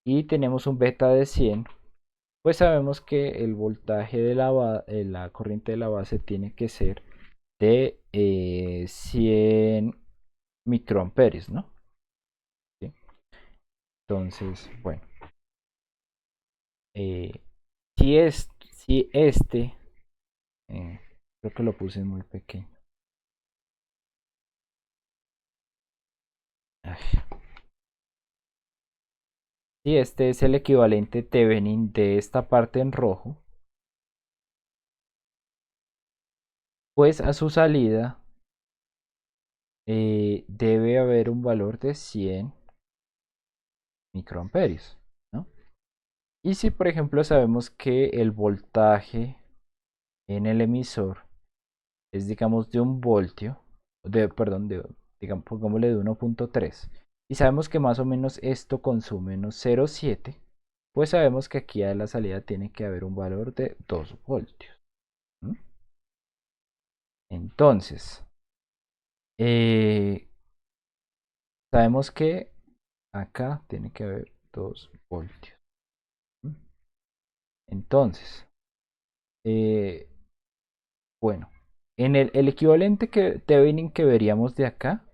y tenemos un beta de 100, pues sabemos que el voltaje de la corriente de la base tiene que ser de 100 microamperios, ¿no? ¿Sí? Entonces, bueno, eh, si este, eh, creo que lo puse muy pequeño. Ay, si este es el equivalente Thevenin de esta parte en rojo, pues a su salida debe haber un valor de 100 microamperios, ¿no? Y si por ejemplo sabemos que el voltaje en el emisor es digamos de 1 voltio, perdón, digamos, pongámosle de 1.3, y sabemos que más o menos esto consume unos 0,7, pues sabemos que aquí a la salida tiene que haber un valor de 2 voltios. ¿Mm? Entonces, eh, sabemos que acá tiene que haber 2 voltios. ¿Mm? Entonces, eh, bueno, en el equivalente que Thevenin que veríamos de acá,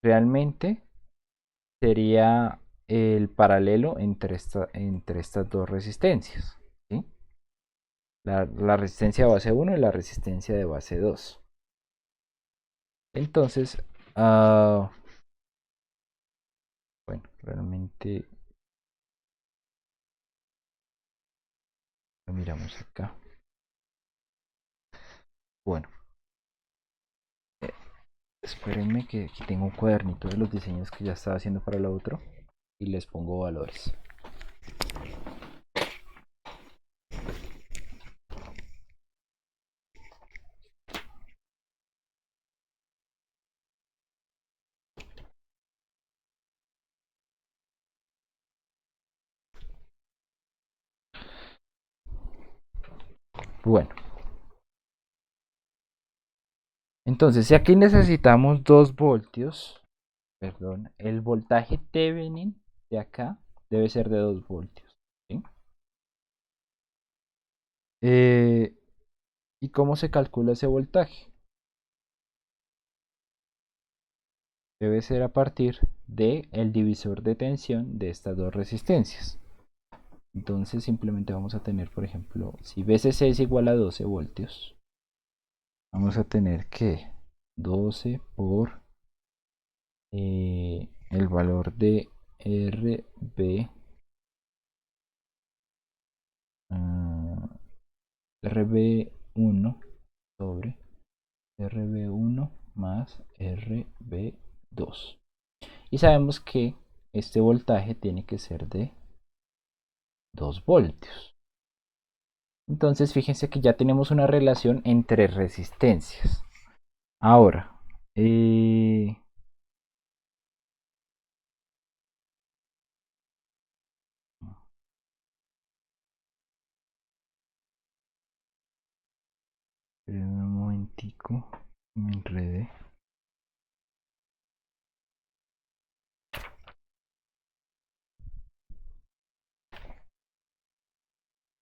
realmente sería el paralelo entre estas dos resistencias, ¿sí? La resistencia de base 1 y la resistencia de base 2. Entonces, bueno, realmente lo miramos acá. Bueno, espérenme que aquí tengo un cuadernito de los diseños que ya estaba haciendo para lo otro y les pongo valores. Bueno, entonces si aquí necesitamos 2 voltios, perdón, el voltaje Thevenin de acá debe ser de 2 voltios, ¿sí? ¿Y cómo se calcula ese voltaje? Debe ser a partir del divisor de tensión de estas dos resistencias. Entonces simplemente vamos a tener, por ejemplo, si VCC es igual a 12 voltios, vamos a tener que 12 por el valor de RB, RB1 sobre RB1 más RB2. Y sabemos que este voltaje tiene que ser de 2 voltios. Entonces fíjense que ya tenemos una relación entre resistencias. Ahora, espérenme un momentico, me enredé.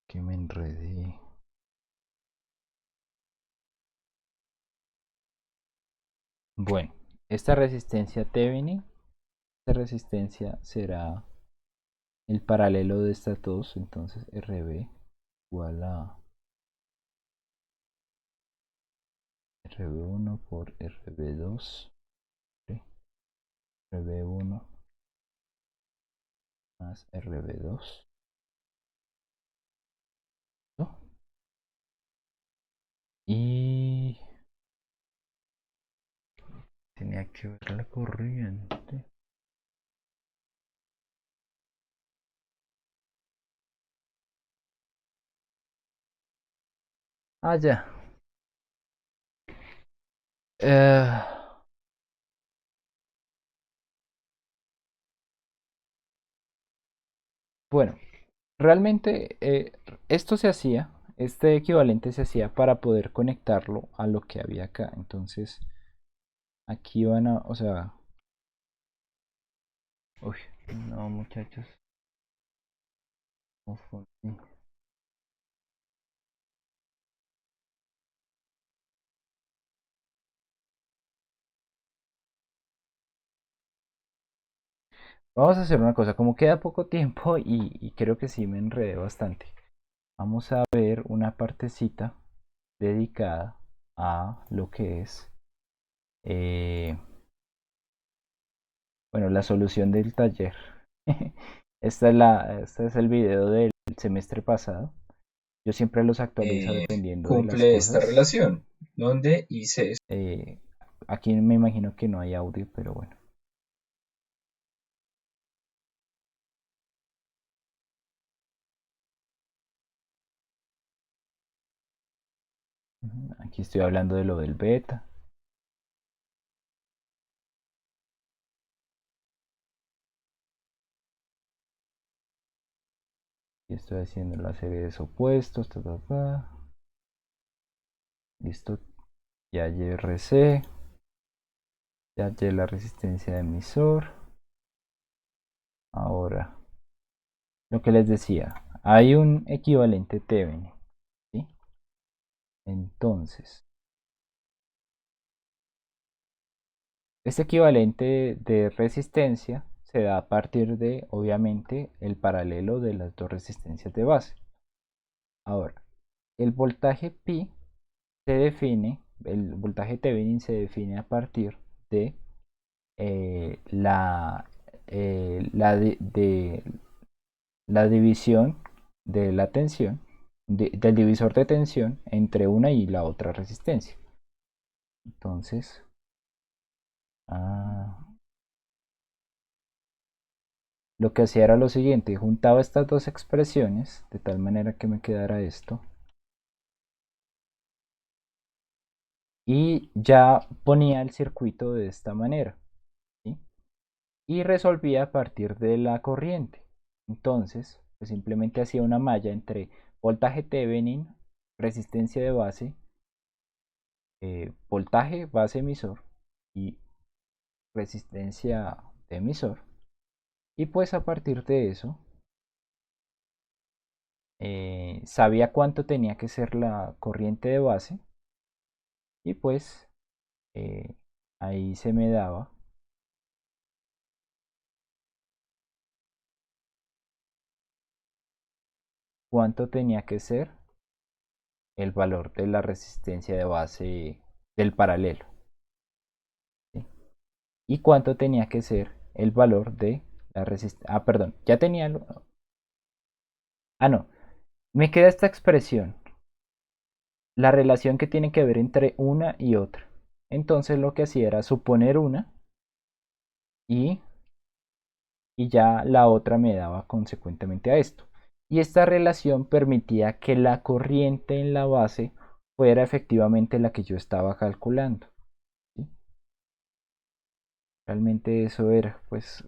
Que me enredé. Bueno, esta resistencia Thevenin, esta resistencia será el paralelo de estas dos, entonces RB igual a RB1 por RB2, RB1 más RB2. ¿No? Y tenía que ver la corriente. Ah, ya. Eh, bueno, realmente esto se hacía, este equivalente se hacía para poder conectarlo a lo que había acá. Entonces, aquí van a, o sea, uy, no muchachos, confundí. Vamos a hacer una cosa, como queda poco tiempo y creo que sí me enredé bastante. Vamos a ver una partecita dedicada a lo que es, eh, bueno, la solución del taller. Este es el video del semestre pasado. Yo siempre los actualizo dependiendo de las Cumple esta cosas. relación, donde hice Eh, Aquí me imagino que no hay audio, pero bueno. Aquí estoy hablando de lo del beta. Y estoy haciendo la serie de opuestos. Listo. Ya hallé RC. Ya hallé la resistencia de emisor. Ahora, lo que les decía. Hay un equivalente Thevenin. ¿Sí? Entonces, este equivalente de resistencia se da a partir de, obviamente, el paralelo de las dos resistencias de base. Ahora, el voltaje pi se define, el voltaje Thevenin se define a partir de la división de la tensión, del divisor de tensión entre una y la otra resistencia. Entonces, lo que hacía era lo siguiente, juntaba estas dos expresiones de tal manera que me quedara esto. Y ya ponía el circuito de esta manera. ¿Sí? Y resolvía a partir de la corriente. Entonces, pues simplemente hacía una malla entre voltaje Thevenin, resistencia de base, voltaje base emisor y resistencia de emisor. Y pues a partir de eso, sabía cuánto tenía que ser la corriente de base. Y pues ahí se me daba cuánto tenía que ser el valor de la resistencia de base del paralelo. ¿Sí? Y cuánto tenía que ser el valor de la resistencia. Ah, perdón, ya tenía. No, me queda esta expresión. La relación que tiene que ver entre una y otra. Entonces lo que hacía era suponer una y, y ya la otra me daba consecuentemente a esto. Y esta relación permitía que la corriente en la base fuera efectivamente la que yo estaba calculando. ¿Sí? Realmente eso era, pues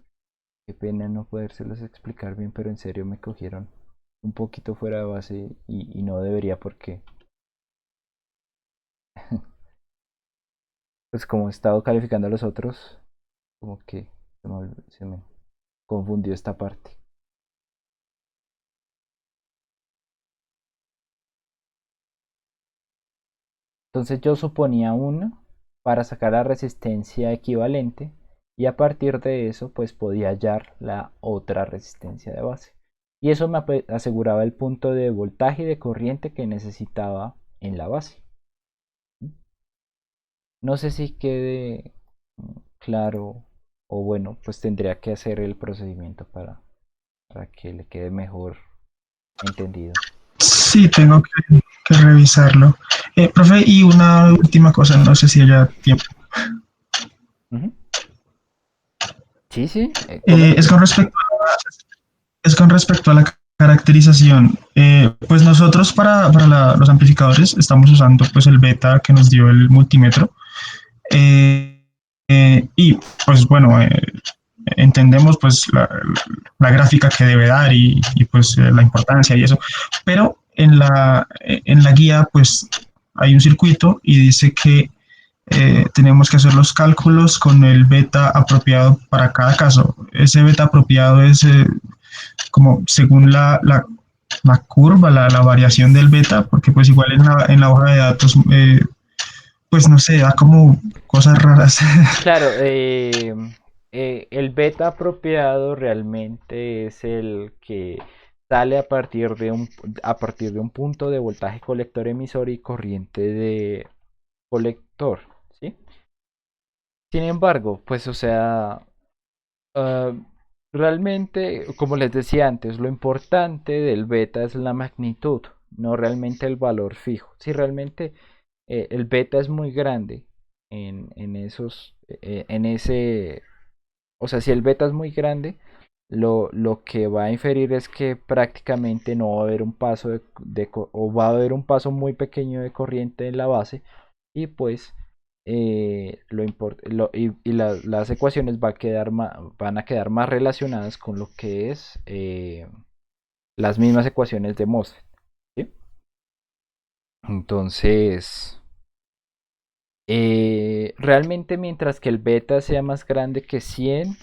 qué pena no podérselos explicar bien, pero en serio me cogieron un poquito fuera de base y no debería porque, pues como he estado calificando a los otros, como que se me confundió esta parte. Entonces yo suponía una para sacar la resistencia equivalente y a partir de eso pues podía hallar la otra resistencia de base. Y eso me aseguraba el punto de voltaje y de corriente que necesitaba en la base. No sé si quede claro o bueno, pues tendría que hacer el procedimiento para que le quede mejor entendido. Sí, tengo que revisarlo. Profe, y una última cosa, no sé si haya tiempo. Ujú. Sí, sí, Eh, es, coménteme. con respecto es con respecto a la caracterización. Pues nosotros para los amplificadores estamos usando pues el beta que nos dio el multímetro. Eh, y pues bueno, entendemos pues la gráfica que debe dar y pues la importancia y eso, pero en la guía pues hay un circuito y dice que tenemos que hacer los cálculos con el beta apropiado para cada caso. Ese beta apropiado es como según la curva, la variación del beta, porque pues igual en la hoja de datos, pues no sé, da como cosas raras. Claro, el beta apropiado realmente es el que sale a partir de un punto de voltaje colector emisor y corriente de colector, ¿sí? Sin embargo, pues o sea, ah, realmente, como les decía antes, lo importante del beta es la magnitud, no realmente el valor fijo. Si realmente el beta es muy grande en esos, en ese, o sea, si el beta es muy grande, lo que va a inferir es que prácticamente no va a haber un paso o va a haber un paso muy pequeño de corriente en la base y pues las ecuaciones van a quedar más relacionadas con lo que es las mismas ecuaciones de MOSFET, ¿sí? Entonces, realmente mientras que el beta sea más grande que 100,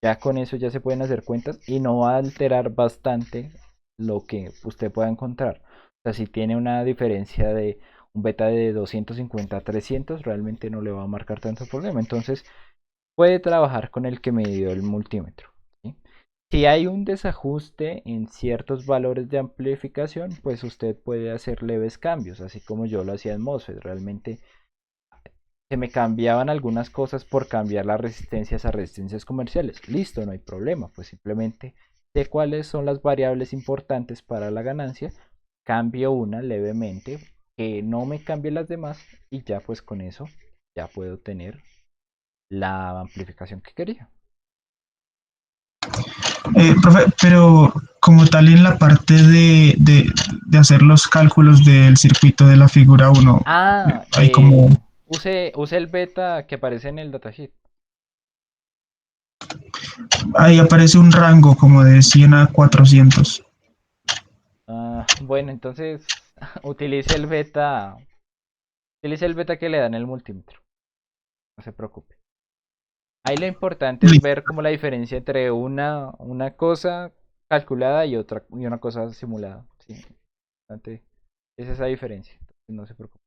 ya con eso ya se pueden hacer cuentas y no va a alterar bastante lo que usted pueda encontrar. O sea, si tiene una diferencia de un beta de 250 a 300, realmente no le va a marcar tanto problema. Entonces, puede trabajar con el que me dio el multímetro, ¿sí? Si hay un desajuste en ciertos valores de amplificación, pues usted puede hacer leves cambios, así como yo lo hacía en MOSFET. Realmente se me cambiaban algunas cosas por cambiar las resistencias a resistencias comerciales. Listo, no hay problema, pues simplemente sé cuáles son las variables importantes para la ganancia, cambio una levemente, que no me cambie las demás y ya pues con eso ya puedo tener la amplificación que quería. Profe, pero como tal en la parte de hacer los cálculos del circuito de la figura uno, Ah, hay como, use el beta que aparece en el datasheet. ahí aparece un rango como de 100 a 400. Bueno, entonces utilice el beta que le dan el multímetro. No se preocupe. Ahí lo importante es Listo. ver como la diferencia entre una cosa calculada y otra y una cosa simulada. Sí, importante es esa diferencia. Entonces, no se preocupe.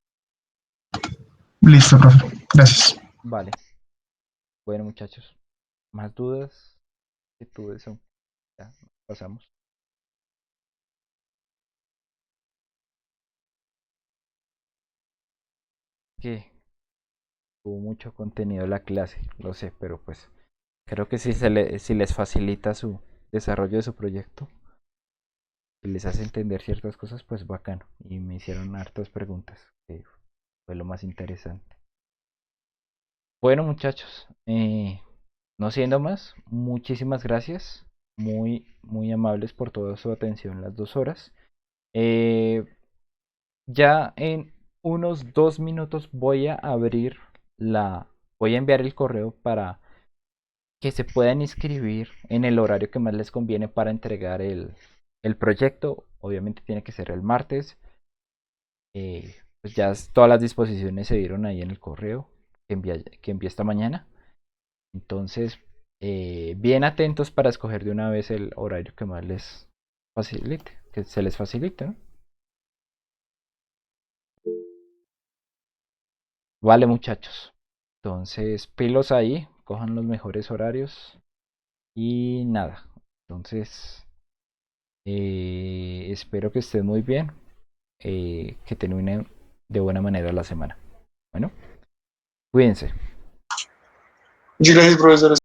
Listo, profe. Gracias. Vale. Bueno, muchachos. Más dudas, inquietudes, ya pasamos. Que tuvo mucho contenido la clase, lo sé, pero pues creo que si les facilita su desarrollo de su proyecto, si les hace entender ciertas cosas, pues bacano. Y me hicieron hartas preguntas, que fue lo más interesante. Bueno, muchachos, no siendo más, muchísimas gracias. Muy, muy amables por toda su atención las 2 horas. Eh, ya en unos 2 minutos voy a enviar el correo para que se puedan inscribir en el horario que más les conviene para entregar el proyecto. Obviamente tiene que ser el martes. Pues ya todas las disposiciones se dieron ahí en el correo que envié esta mañana. Entonces, bien atentos para escoger de una vez el horario que más les facilite, que se les facilite, ¿no? Vale, muchachos. Entonces, pilos ahí, cojan los mejores horarios y nada. Entonces, espero que estén muy bien, que terminen de buena manera la semana. Bueno, cuídense. Muchas gracias, profesor.